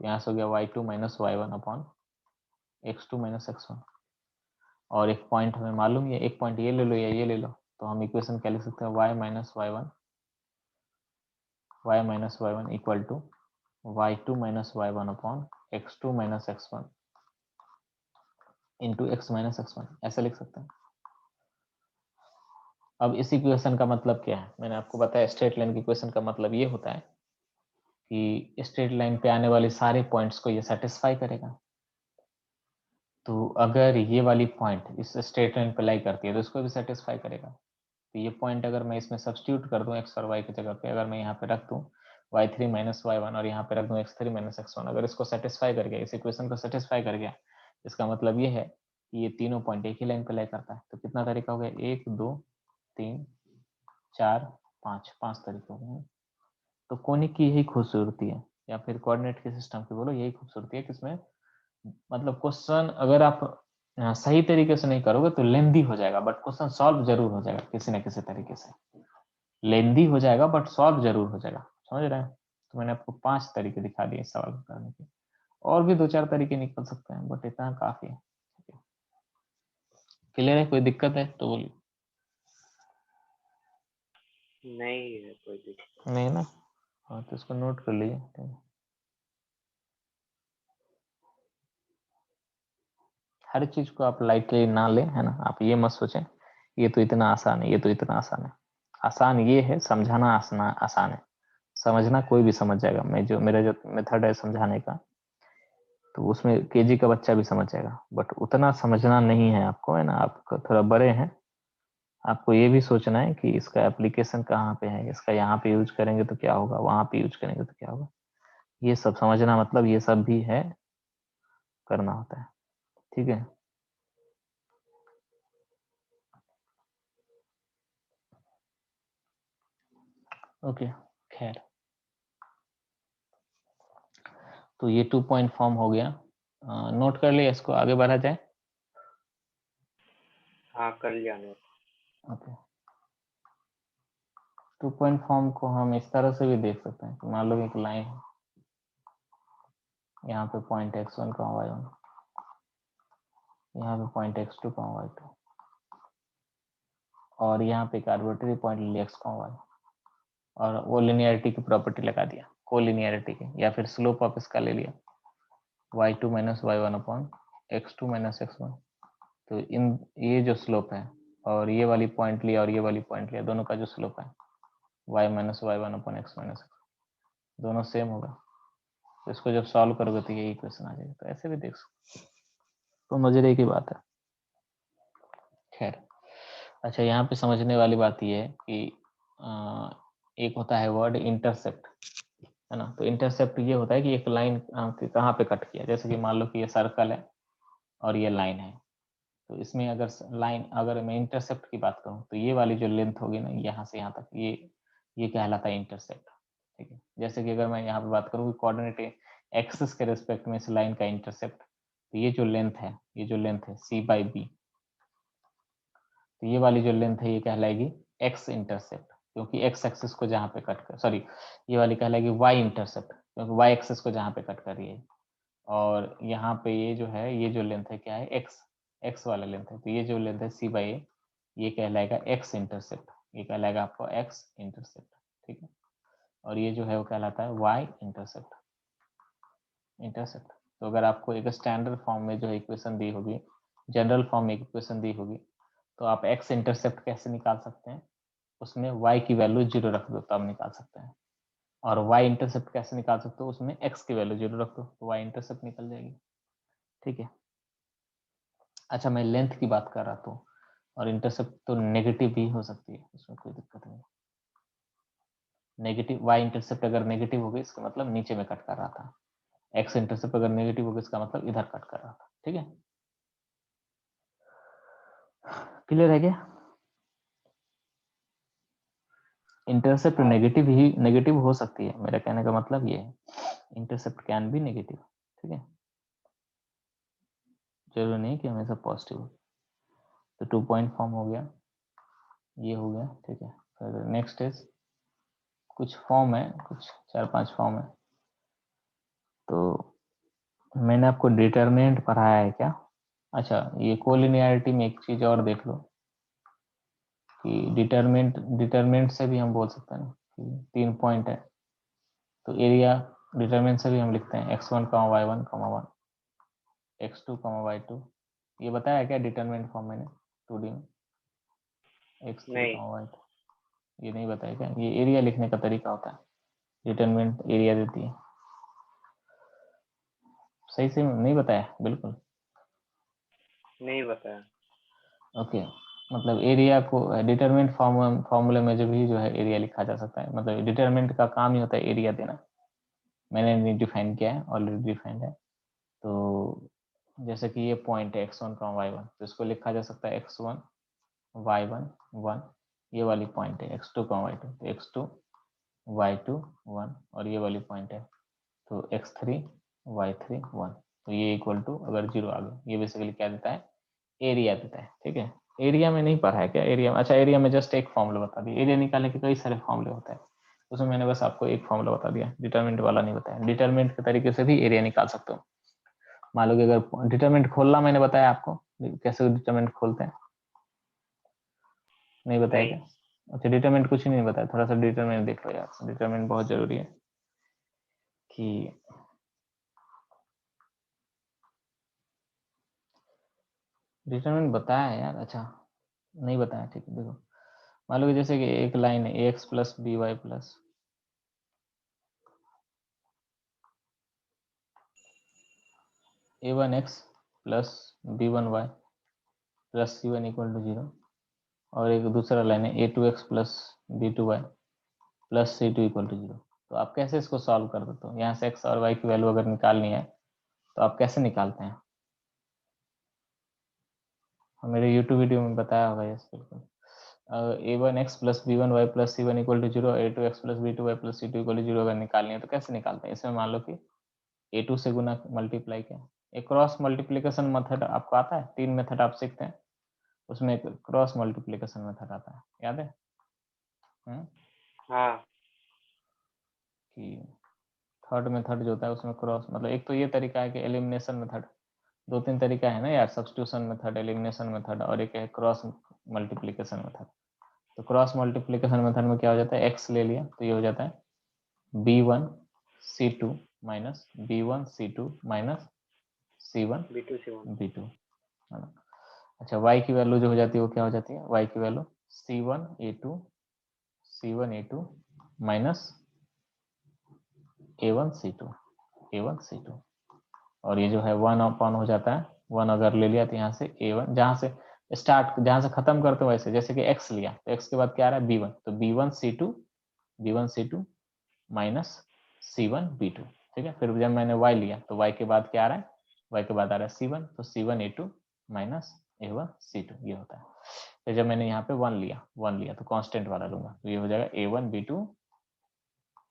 यहाँ से हो गया y2 minus y1 upon x2 minus x1, और एक पॉइंट हमें मालूम है, एक पॉइंट ये ले लो या ये ले लो, तो हम इक्वेशन क्या लिख सकते हैं, y minus y1 equal to y2 minus y1 upon x2 minus x1 into x minus x1, ऐसा लिख सकते हैं। अब इस इक्वेशन का मतलब क्या है, मैंने आपको बताया स्ट्रेट लाइन की इक्वेशन का मतलब ये होता है कि स्ट्रेट लाइन पे आने वाले सारे पॉइंट्स को ये सेटिस्फाई करेगा। तो अगर ये वाली पॉइंट इस स्ट्रेट लाइन पे लाई करती है तो इसको भी सेटिस्फाई करेगा। तो ये पॉइंट अगर मैं इसमें सब्स्टिट्यूट कर दूं x और y की जगह पे, अगर मैं यहाँ पे रख दूं y3 माइनस y1 और यहाँ पे रख दूं x3 माइनस x1, अगर इसको सेटिस्फाई कर गया, इस इक्वेशन को सेटिस्फाई कर गया, इसका मतलब ये है कि ये तीनों पॉइंट एक ही लाइन पे लाई करता है। तो कितना तरीका हो गया, 1 2 3 4 5, 5 तरीके हो गए। तो कोनिक की यही खूबसूरती है, या फिर कोऑर्डिनेट के सिस्टम की बोलो, यही खूबसूरती है कि इसमें मतलब क्वेश्चन अगर आप सही तरीके से नहीं करोगे तो लेंदी हो जाएगा, बट क्वेश्चन सॉल्व जरूर हो जाएगा किसी न किसी तरीके से। लेंदी हो जाएगा बट सॉल्व जरूर हो जाएगा, समझ रहे हैं। तो मैंने आपको 5 तरीके दिखा दिए सवाल करने के, और भी 2-4 तरीके निकल सकते हैं, बट इतना काफी है। क्लियर है, कोई दिक्कत है तो बोलिए। नहीं है कोई दिक्कत। नहीं ना, हाँ तो इसको नोट कर लीजिए, ठीक है। हर चीज को आप लाइटली ना लें, है ना। आप ये मत सोचें ये तो इतना आसान है, ये तो इतना आसान है। आसान ये है, समझाना आसान है, समझना कोई भी समझ जाएगा। मेरा जो मेथड है समझाने का, तो उसमें केजी का बच्चा भी समझ जाएगा, बट उतना समझना नहीं है आपको, है ना। आप थोड़ा बड़े हैं, आपको ये भी सोचना है कि इसका एप्लीकेशन कहाँ पे है, इसका यहाँ पे यूज करेंगे तो क्या होगा, वहां पे यूज करेंगे तो क्या होगा। ये सब समझना मतलब ये सब भी है, करना होता है, ठीक है। ओके, खैर, तो ये 2 पॉइंट फॉर्म हो गया, नोट कर लिया, इसको आगे बढ़ा जाए। हाँ कर लिया नोट। ओके, 2 पॉइंट फॉर्म को हम इस तरह से भी देख सकते हैं कि मान लो एक लाइन है, यहाँ पे पॉइंट x1 का y1, यहाँ पे पॉइंट x2 का y2, और यहाँ पे एक आर्बिट्ररी पॉइंट लिया x का y, और वो लिनियरिटी की प्रॉपर्टी लगा दिया, कोलिनियरिटी की, या फिर स्लोप ऑफ इसका ले लिया y2 minus y1 upon x2 minus x1। तो इन ये जो स्लोप है, और ये वाली पॉइंट लिया और ये वाली पॉइंट लिया, दोनों का जो स्लोप है y minus y1 upon x minus x, दोनों सेम होगा। तो इसको जब सॉल्व करोगे तो ये इक्वेशन आ जाएगा। तो ऐसे भी देख सकते, तो मजे की बात है। खैर, अच्छा, यहाँ पे समझने वाली बात ये है कि एक होता है वर्ड इंटरसेप्ट, है ना। तो इंटरसेप्ट ये होता है कि एक लाइन कहाँ पे कट किया, जैसे कि मान लो कि ये सर्कल है और ये लाइन है, तो इसमें अगर लाइन, अगर मैं इंटरसेप्ट की बात करूँ तो ये वाली जो लेंथ होगी ना, यहाँ से यहाँ तक, ये कहलाता है इंटरसेप्ट, ठीक है। जैसे कि अगर मैं यहाँ पे बात करूँ कोऑर्डिनेट एक्सिस के रिस्पेक्ट में इस लाइन का इंटरसेप्ट, तो ये जो लेंथ है, ये जो लेंथ है c/b, तो ये वाली जो लेंथ है ये कहलाएगी एक्स इंटरसेप्ट, क्योंकि एक्स एक्सिस को जहाँ पे कट कर, सॉरी, ये वाली कहलाएगी वाई इंटरसेप्ट, क्योंकि वाई एक्सिस को जहाँ पे कट कर रही है। और यहाँ पे ये जो है, ये जो लेंथ है क्या है, एक्स वाला लेंथ है, तो ये जो लेंथ है c/a, ये कहलाएगा एक्स इंटरसेप्ट, ये कहलाएगा आपको एक्स इंटरसेप्ट, ठीक है। और ये जो है वो कहलाता है वाई इंटरसेप्ट। तो अगर आपको एक स्टैंडर्ड फॉर्म में जो है इक्वेशन दी होगी, जनरल फॉर्म में इक्वेशन दी होगी, तो आप एक्स इंटरसेप्ट कैसे निकाल सकते हैं, उसमें y की वैल्यू 0 रख दो तब निकाल सकते हैं। और y इंटरसेप्ट कैसे निकाल सकते हो, उसमें x की वैल्यू 0 रख दो तो y इंटरसेप्ट निकल जाएगी, ठीक है। अच्छा, मैं लेंथ की बात कर रहा था, और इंटरसेप्ट तो नेगेटिव भी हो सकती है, उसमें कोई दिक्कत नहीं। नेगेटिव y इंटरसेप्ट अगर नेगेटिव होगी इसका मतलब नीचे में कट कर रहा था, x इंटरसेप्ट अगर नेगेटिव होगी इसका मतलब इधर कट कर रहा था, ठीक है। क्लियर है क्या? इंटरसेप्ट हाँ नेगेटिव हो सकती है, मेरा कहने का मतलब ये है, इंटरसेप्ट कैन बी नेगेटिव, ठीक है। जरूरी नहीं कि हमेशा पॉजिटिव हो। तो 2 पॉइंट फॉर्म हो गया, ये हो गया, ठीक है। फिर नेक्स्ट इज कुछ फॉर्म है, कुछ 4-5 फॉर्म है। तो मैंने आपको डिटरमिनेंट पढ़ाया है क्या? अच्छा, ये कोलिनियरिटी में एक चीज और देख लो कि डिटरमिनेंट से भी हम बोल सकते हैं कि 3 पॉइंट है, तो एरिया डिटरमिनेंट से भी हम लिखते हैं x1, y1, 1, x2, y2। ये बताया क्या डिटरमिनेंट फॉर्म मैंने 2D में? x3, नहीं y2, ये नहीं बताया क्या? ये एरिया लिखने का तरीका होता है, डिटरमिनेंट एरिया देती है। सही से नहीं बताया? बिल्कुल नहीं बताया। ओके। मतलब एरिया को डिटरमिनेंट फॉर्मूले में जो भी जो है एरिया लिखा जा सकता है, मतलब डिटरमिनेंट का काम ही होता है एरिया देना। मैंने नहीं डिफाइन किया है, ऑलरेडी डिफाइंड है। तो जैसे कि ये पॉइंट है x1, y1, तो इसको लिखा जा सकता है x1, y1, 1। ये वाली पॉइंट है x2, y2, तो x2, y2, 1। और ये वाली पॉइंट है तो x3, y3, 1। तो ये इक्वल टू अगर 0 आ गया, ये बेसिकली क्या देता है? एरिया देता है, ठीक है। एरिया में नहीं पढ़ा है क्या? एरिया, अच्छा एरिया में जस्ट एक फॉर्मूला बता दिया, एरिया निकालने के कई सारे फॉर्मूले होते हैं, उसमें मैंने बस आपको एक फॉर्मूला बता दिया, डिटरमिनेंट वाला नहीं बताया। डिटरमिनेंट के तरीके से भी एरिया निकाल सकते हो। मान लो कि अगर डिटरमिनेंट खोलना मैंने बताया आपको, कैसे डिटरमिनेंट खोलते हैं? नहीं बताया नहीं क्या? अच्छा, डिटरमिनेंट कुछ नहीं बताया, थोड़ा सा डिटरमिनेंट देख लो यार, डिटरमिनेंट बहुत जरूरी है कि डिटरमिनेंट बताया है यार। अच्छा नहीं बताया, ठीक है। देखो मान लो कि जैसे कि एक लाइन है ax plus b y plus a1x plus b1y plus c1 equal to 0, और एक दूसरा लाइन है a2x plus b2y plus c2 equal to 0। तो आप कैसे इसको सॉल्व कर देते हो? यहाँ से x और y की वैल्यू अगर निकालनी है तो आप कैसे निकालते हैं? मेरे यूट्यूब वीडियो में बताया होगा, यस बिल्कुल। a1x plus b1y plus c1 equal to 0, a2x plus b2y plus c2 equal to 0 अगर निकालनी है तो कैसे निकालते हैं? इसमें मान लो कि a2 से गुना मल्टीप्लाई किया, एक क्रॉस मल्टीप्लिकेशन मेथड आपको आता है, 3 मेथड आप सीखते हैं, उसमें एक क्रॉस मल्टीप्लिकेशन मेथड आता है, याद है? हाँ कि थर्ड मेथड जो होता है उसमें क्रॉस, मतलब एक तो ये तरीका है कि एलिमिनेशन मेथड, 2-3 तरीका है ना यार, सब्स्टिट्यूशन मेथड, एलिमिनेशन मेथड, और एक है क्रॉस मल्टीप्लिकेशन मेथड। तो क्रॉस मल्टीप्लिकेशन मेथड में क्या हो जाता है, x ले लिया तो ये हो जाता है b1c2 minus b1c2 minus c1 B2 C1 b2, है ना। अच्छा, y की वैल्यू जो हो जाती है वो क्या हो जाती है? y की वैल्यू c1a2 माइनस a1c2 और ये जो है 1 हो जाता है, 1 अगर ले लिया तो यहाँ से a1, जहाँ से स्टार्ट, जहाँ से खत्म करते हो वैसे, जैसे कि x लिया तो x के बाद क्या आ रहा है? b1, तो b1c2 माइनस c1 b2, ठीक है। फिर जब मैंने y लिया तो y के बाद क्या आ रहा है? y के बाद आ रहा है c1, तो c1a2 माइनस a1c2 ये होता है। तो जब मैंने यहाँ पे 1 लिया तो कांस्टेंट वाला लूंगा, तो ये हो जाएगा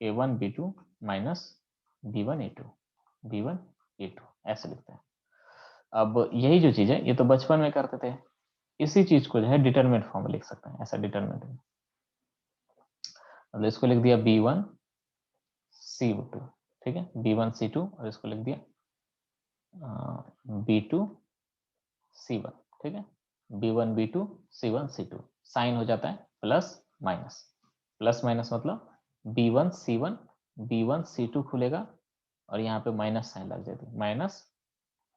a1b2 माइनस b1a2 ऐसे लिखते हैं। अब यही जो चीज है ये तो बचपन में करते थे, इसी चीज को जो है डिटरमिनेंट फॉर्म में लिख सकते हैं, ऐसा डिटरमिनेंट में, मतलब इसको लिख दिया b1c2, ठीक है, b1c2, और इसको लिख दिया b2c1, ठीक है, b1 b2 c1 c2, sign हो जाता है प्लस माइनस, प्लस माइनस मतलब B1 C1 B1 C2 खुलेगा और यहाँ पे माइनस साइन लग जाती है, माइनस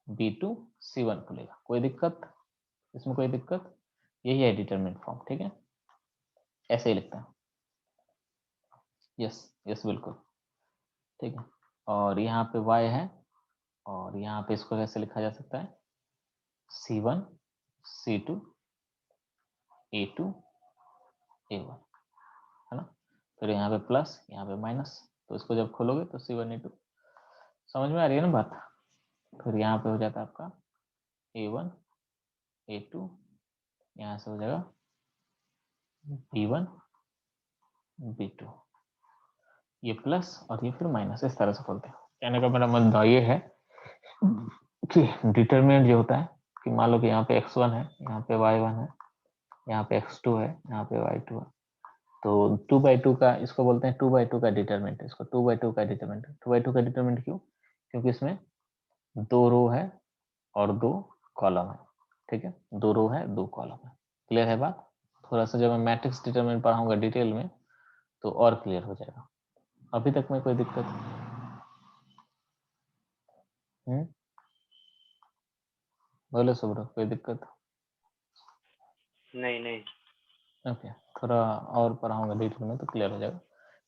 B2 C1 खुलेगा। कोई दिक्कत इसमें? कोई दिक्कत? यही है डिटरमिनेंट फॉर्म, ठीक है, ऐसे ही लिखता है। यस यस बिल्कुल ठीक है। और यहाँ पे y है और यहाँ पे इसको कैसे लिखा जा सकता है? C1 C2 A2 A1 है ना। फिर यहाँ पे प्लस, यहाँ पे माइनस, तो इसको जब खोलोगे तो C1 A2, समझ में आ रही है ना बात। फिर यहाँ पे हो जाता है आपका A1 A2, यहाँ से हो जाएगा B1 B2, ये प्लस और ये फिर माइनस, इस तरह से खोलते हैं। कहने का मेरा मतलब ये है कि डिटरमिनेंट जो होता है कि मान लो कि यहाँ पे x1 है, यहाँ पे y1 है, यहाँ पे x2 है, यहाँ पे y2 है, तो 2/2 का इसको बोलते हैं 2/2 का डिटरमिनेंट। इसको 2/2 का डिटरमिनेंट, 2/2 का डिटरमिनेंट क्यों? क्योंकि इसमें 2 रो है और 2 कॉलम है, ठीक है, 2 रो है 2 कॉलम है। क्लियर है बात? थोड़ा सा जब मैं मैट्रिक्स डिटरमिनेंट पढ़ाऊंगा डिटेल में तो और क्लियर हो जाएगा। अभी तक में कोई दिक्कत? बोले सुब्रो, कोई दिक्कत? नहीं नहीं। ओके, थोड़ा और पढ़ाऊंगा डिटेल में तो क्लियर हो जाएगा।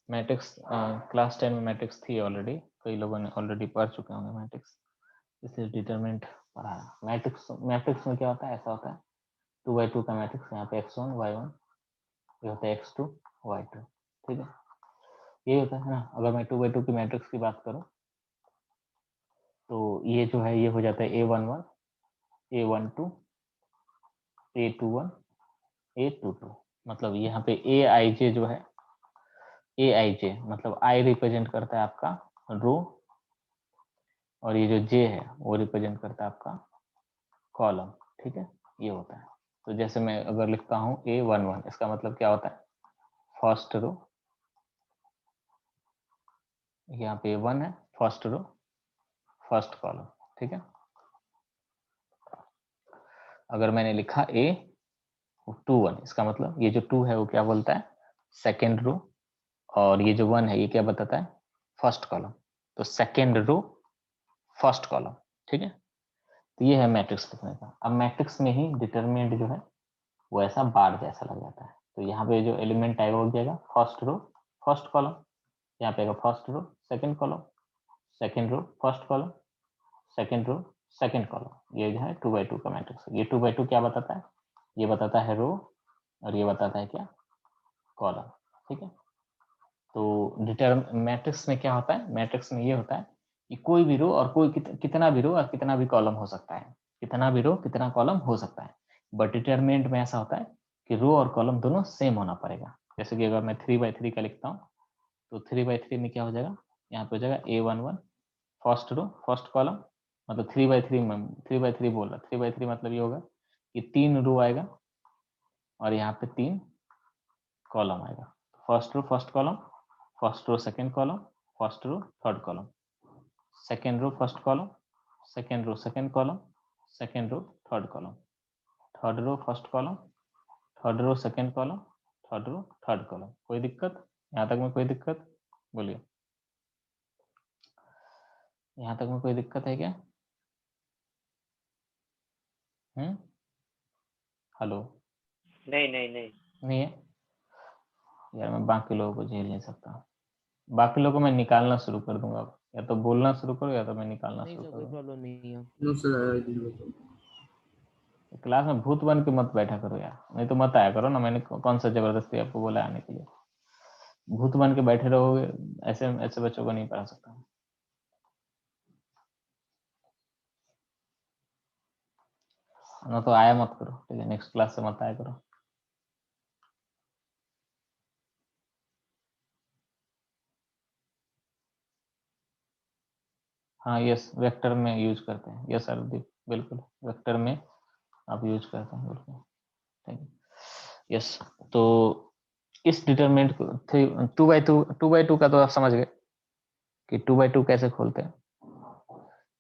मैट्रिक्स क्लास 10 में मैट्रिक्स थी ऑलरेडी, कई लोगों ने ऑलरेडी पढ़ चुके होंगे मैट्रिक्स, इसलिए डिटरमिनेंट पढ़ाया। मैट्रिक्स मैट्रिक्स में क्या होता है? ऐसा होता है 2/2 का मैट्रिक्स, यहाँ पे x1 y1, ये होता है x2 y2, ठीक है, यही होता है ना। अगर मैं 2/2 की मैट्रिक्स की बात करूं तो ये जो है ये हो जाता है A11 A12 A21 A22, मतलब यहाँ पे Aij जो है Aij मतलब I रिप्रेजेंट करता है आपका रो और ये जो J है वो रिप्रेजेंट करता है आपका कॉलम, ठीक है, ये होता है। तो जैसे मैं अगर लिखता हूँ A11, इसका मतलब क्या होता है? फर्स्ट रो, यहाँ पे 1 है, फर्स्ट रो फर्स्ट कॉलम, ठीक है। अगर मैंने लिखा A21, इसका मतलब ये जो 2 है वो क्या बोलता है? सेकेंड रो, और ये जो 1 है ये क्या बताता है? First column. तो सेकेंड रो फर्स्ट कॉलम, ठीक है। तो ये है मैट्रिक्स लिखने का। अब मैट्रिक्स में ही डिटरमिनेंट जो है वो ऐसा बार जैसा लग जाता है। तो यहाँ पे जो एलिमेंट आएगा वो क्या आएगा? फर्स्ट रो फर्स्ट कॉलम, यहाँ पे आएगा first row second column, second row first column, second row second column. ये जो है 2/2 का मैट्रिक्स। ये 2/2 क्या बताता है? ये बताता है रो और ये बताता है क्या? कॉलम, ठीक है। तो मैट्रिक्स में क्या होता है? मैट्रिक्स में ये होता है कि कोई भी रो और कोई कितना भी रो और कितना भी कॉलम हो सकता है, कितना भी रो कितना कॉलम हो सकता है। बट डिटरमिनेंट में ऐसा होता है कि रो और कॉलम दोनों सेम होना पड़ेगा। जैसे कि अगर मैं 3/3 का लिखता हूँ तो 3/3 में क्या हो जाएगा? यहाँ पे हो जाएगा A11 first row first column, मतलब 3/3 में 3/3 बोल रहा, 3/3 मतलब ये होगा कि 3 रो आएगा और यहाँ पे 3 कॉलम आएगा। First row first column, first row second column, first row third column, second row first column, second row second column, second row third column, third row first column, third row second column, third row third column. कोई दिक्कत? यहाँ तक में कोई दिक्कत? बोलिए, यहाँ तक में कोई दिक्कत है क्या? हेलो? नहीं नहीं नहीं। नहीं है यार, मैं बाकी लोगों को झेल नहीं सकता। बाकी लोगों को मैं निकालना शुरू कर दूंगा, या तो बोलना शुरू करो या तो मैं निकालना नहीं शुरू सर, कर कोई दूंगा। प्रॉब्लम नहीं है। No, sir, I didn't. Class में भूत बन के मत बैठा करो यार, नहीं तो मत आया करो ना। मैंने कौन सा जबरदस्ती आपको बोला आने के लिए? भूत बन के बैठे रहोगे, ऐसे ऐसे बच्चों को नहीं पढ़ा सकता। ना तो आया मत करो, ठीक है, नेक्स्ट क्लास से मत आया करो। हाँ यस, वेक्टर में यूज करते हैं। यस अर्दीप, बिल्कुल वेक्टर में आप यूज करते हैं, बिल्कुल थैंक यू। यस, तो इस डिटरमिनेंट को 2/2 का तो आप समझ गए कि 2/2 कैसे खोलते हैं।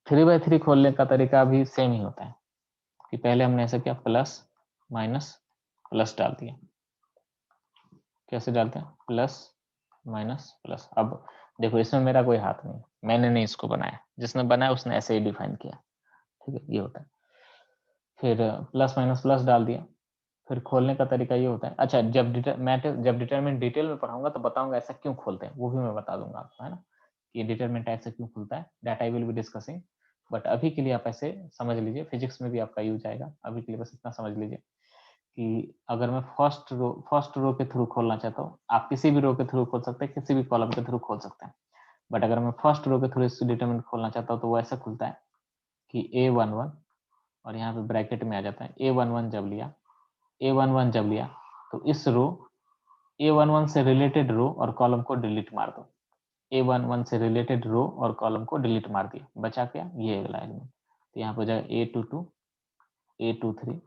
3/3 खोलने का तरीका भी सेम ही होता है कि पहले हमने ऐसा किया, प्लस माइनस प्लस डाल दिया, कैसे डालते हैं, प्लस माइनस प्लस। अब देखो इसमें मेरा कोई हाथ नहीं, मैंने नहीं इसको बनाया, जिसने बनाया उसने ऐसे ही डिफाइन किया, ठीक है, ये होता है। फिर प्लस माइनस प्लस डाल दिया। फिर खोलने का तरीका ये होता है, अच्छा जब डिटरमिनेंट डिटेल में पढ़ाऊंगा तो बताऊंगा ऐसा क्यों खोलते हैं, वो भी मैं बता दूंगा आपको, है ना, कि डिटरमिनेंट ऐसे क्यों खुलता है, that I will be discussing. But अभी के लिए आप ऐसे समझ लीजिए, फिजिक्स में भी आपका यूज आएगा, अभी के लिए बस इतना समझ लीजिए कि अगर मैं फर्स्ट रो के थ्रू खोलना चाहता हूँ, आप किसी भी रो के थ्रू खोल सकते हैं, किसी भी कॉलम के थ्रू खोल सकते हैं, बट अगर मैं फर्स्ट रो के थ्रू इस डिटरमिनेंट खोलना चाहता हूँ तो वो ऐसा खुलता है कि A11 और यहाँ पे ब्रैकेट में आ जाता है A11 जब लिया तो इस रो A11 से रिलेटेड रो और कॉलम को डिलीट मार दो, A11 से रिलेटेड रो और कॉलम को डिलीट मार दिया, बचा क्या, ये अगला एलिमेंट। तो यहाँ पर हो जाएगा A22 A23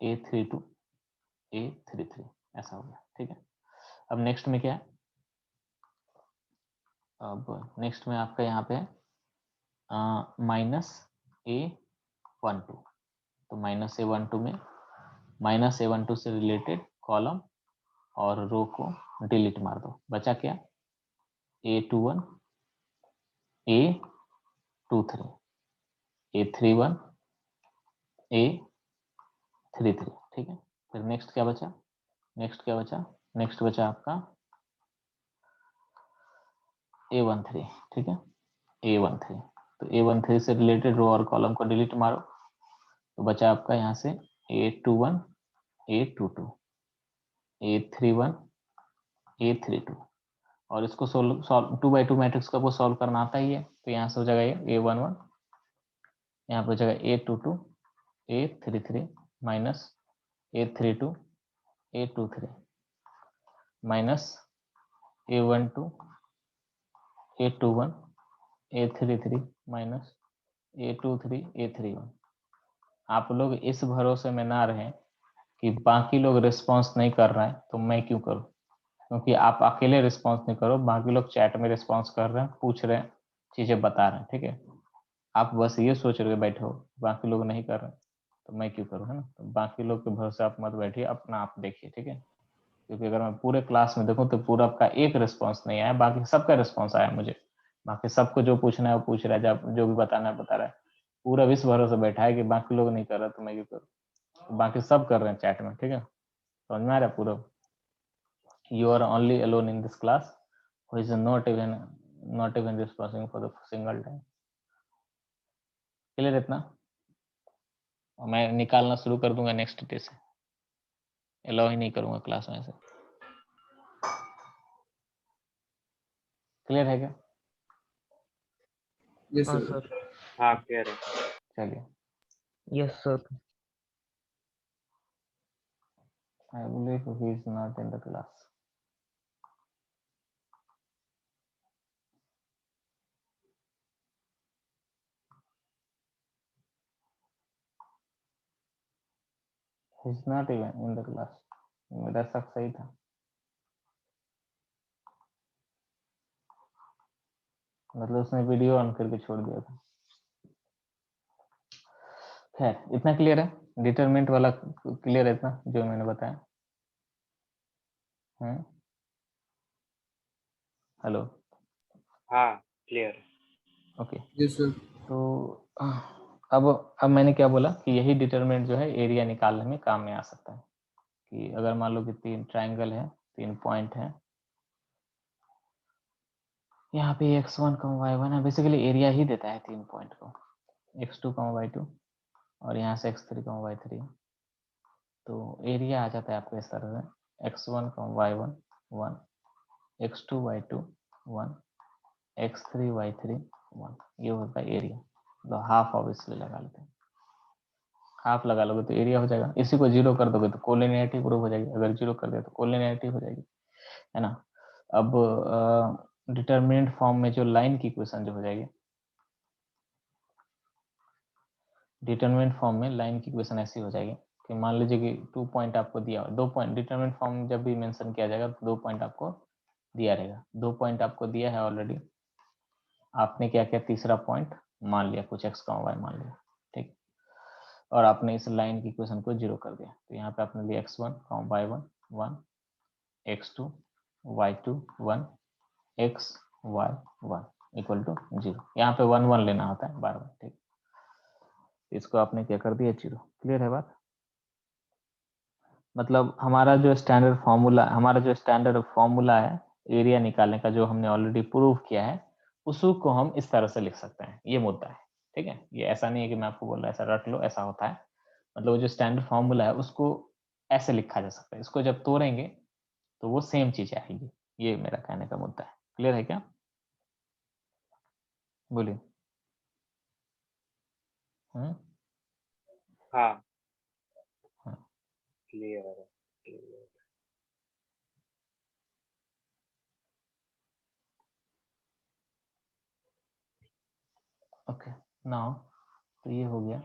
A32 A33, ऐसा हो गया, ठीक है। अब नेक्स्ट में क्या है, अब नेक्स्ट में आपका यहाँ पे -A12, तो -A12 में -A12 से रिलेटेड कॉलम और रो को डिलीट मार दो, बचा क्या, A21 A23 A31 A33, ठीक है। फिर नेक्स्ट क्या बचा, नेक्स्ट बचा आपका A13, ठीक है, A13। तो A13 से रिलेटेड रो और कॉलम को डिलीट मारो, तो बचा आपका यहाँ से A21 A22 A31 A32, और इसको सॉल्व 2x2 मैट्रिक्स को सॉल्व करना आता ही है, तो यहाँ से हो जाएगा ये A11, यहाँ पे हो जाएगा A22 A33 minus A32 A23 minus A12 A21 A33 minus A23 A31। आप लोग इस भरोसे में ना रहें कि बाकी लोग रिस्पॉन्स नहीं कर रहे हैं तो मैं क्यों करूं, क्योंकि आप अकेले रिस्पॉन्स नहीं करो, बाकी लोग चैट में रिस्पॉन्स कर रहे हैं, पूछ रहे हैं, चीजें बता रहे हैं, ठीक है। आप बस ये सोच रहे बैठे हो बाकी लोग नहीं कर रहे तो मैं क्यों करूँ, है ना। तो बाकी लोग के भरोसे आप मत बैठिए, अपना आप देखिए, ठीक है। क्योंकि अगर मैं पूरे क्लास में देखूं तो पूरा आपका एक रिस्पॉन्स नहीं आया, बाकी सबका रिस्पॉन्स आया मुझे, बाकी सबको जो पूछना है वो पूछ रहा है, जो भी बताना है बता रहा है, पूरा इस भरोसे बैठा है कि बाकी लोग नहीं कर रहे तो मैं क्यों करूँ, तो बाकी सब कर रहे हैं चैट में, ठीक है, समझ में आ रहा है पूरा। You are only alone in this class who is not even responding for the single time, clear इतना। और मैं निकालना शुरू कर दूंगा नेक्स्ट डे से, अलाउ ही नहीं करूंगा क्लास में से, क्लियर है क्या। Yes, हाँ sir. सर, हाँ क्लियर है। चलिए, yes sir. I believe he is not in the class. He is not even in the class. मेरा शक सही था, मतलब उसने वीडियो ऑन करके छोड़ दिया था। खैर इतना क्लियर है, डिटरमिनेंट वाला क्लियर है इतना जो मैंने बताया। हेलो, हाँ क्लियर है। ओके। Yes, sir. तो अब मैंने क्या बोला कि यही डिटरमिनेंट जो है एरिया निकालने में काम में आ सकता है, कि अगर मान लो कि 3 ट्राइंगल है, 3 पॉइंट है, यहाँ पे x1, y1 है, बेसिकली एरिया ही देता है 3 पॉइंट को, x2, y2 और यहाँ से x3, y3, तो एरिया आ जाता है आपका इस तरह से x1, y1 1, x2, y2 1, x3, y3 1, ये होता है एरिया। तो हाफ ऑब्वियसली लगा लेते हैं, हाफ लगा लोगे तो एरिया हो जाएगा। इसी को 0 कर दोगे तो कोलिनियरिटी प्रूव हो जाएगी, अगर 0 कर दिया तो कोलिनियरिटी हो जाएगी, है ना। अब डिटरमिनेंट फॉर्म में जो लाइन की इक्वेशन जो हो जाएगी, डिटरमिनेंट फॉर्म में लाइन की इक्वेशन ऐसी हो जाएगी कि मान लीजिए कि 2 पॉइंट आपको दिया हो, 2 पॉइंट डिटरमिनेंट फॉर्म में जब भी मेंशन किया जाएगा तो 2 पॉइंट आपको दिया रहेगा, 2 पॉइंट आपको दिया है ऑलरेडी, आपने क्या किया, तीसरा पॉइंट मान लिया, कुछ x, y मान लिया, ठीक, और आपने इस लाइन की इक्वेशन को 0 कर दिया, तो यहाँ पे आपने लिया x1, y1 1, x2 y2 1 x y 1 equal to 0। यहाँ पे 1 1 लेना होता है बार बार, ठीक। इसको आपने क्या कर दिया 0। क्लियर है बात? मतलब हमारा जो स्टैंडर्ड फॉर्मूला है एरिया निकालने का, जो हमने ऑलरेडी प्रूव किया है, उसको हम इस तरह से लिख सकते हैं। ये मुद्दा है, ठीक है। ये ऐसा नहीं है कि मैं आपको बोल रहा ऐसा रट लो, ऐसा होता है। मतलब वो जो स्टैंडर्ड फॉर्मूला है उसको ऐसे लिखा जा सकता है। इसको जब तोड़ेंगे तो वो सेम चीज आएगी। ये मेरा कहने का मुद्दा है। क्लियर है क्या? बोलिए। हाँ हाँ हाँ। क्लियर है, क्लियर। ओके नाउ तो ये हो गया।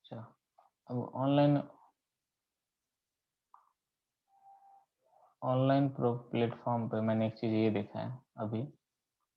चलो अब ऑनलाइन प्लेटफॉर्म पे मैंने एक चीज ये देखा है अभी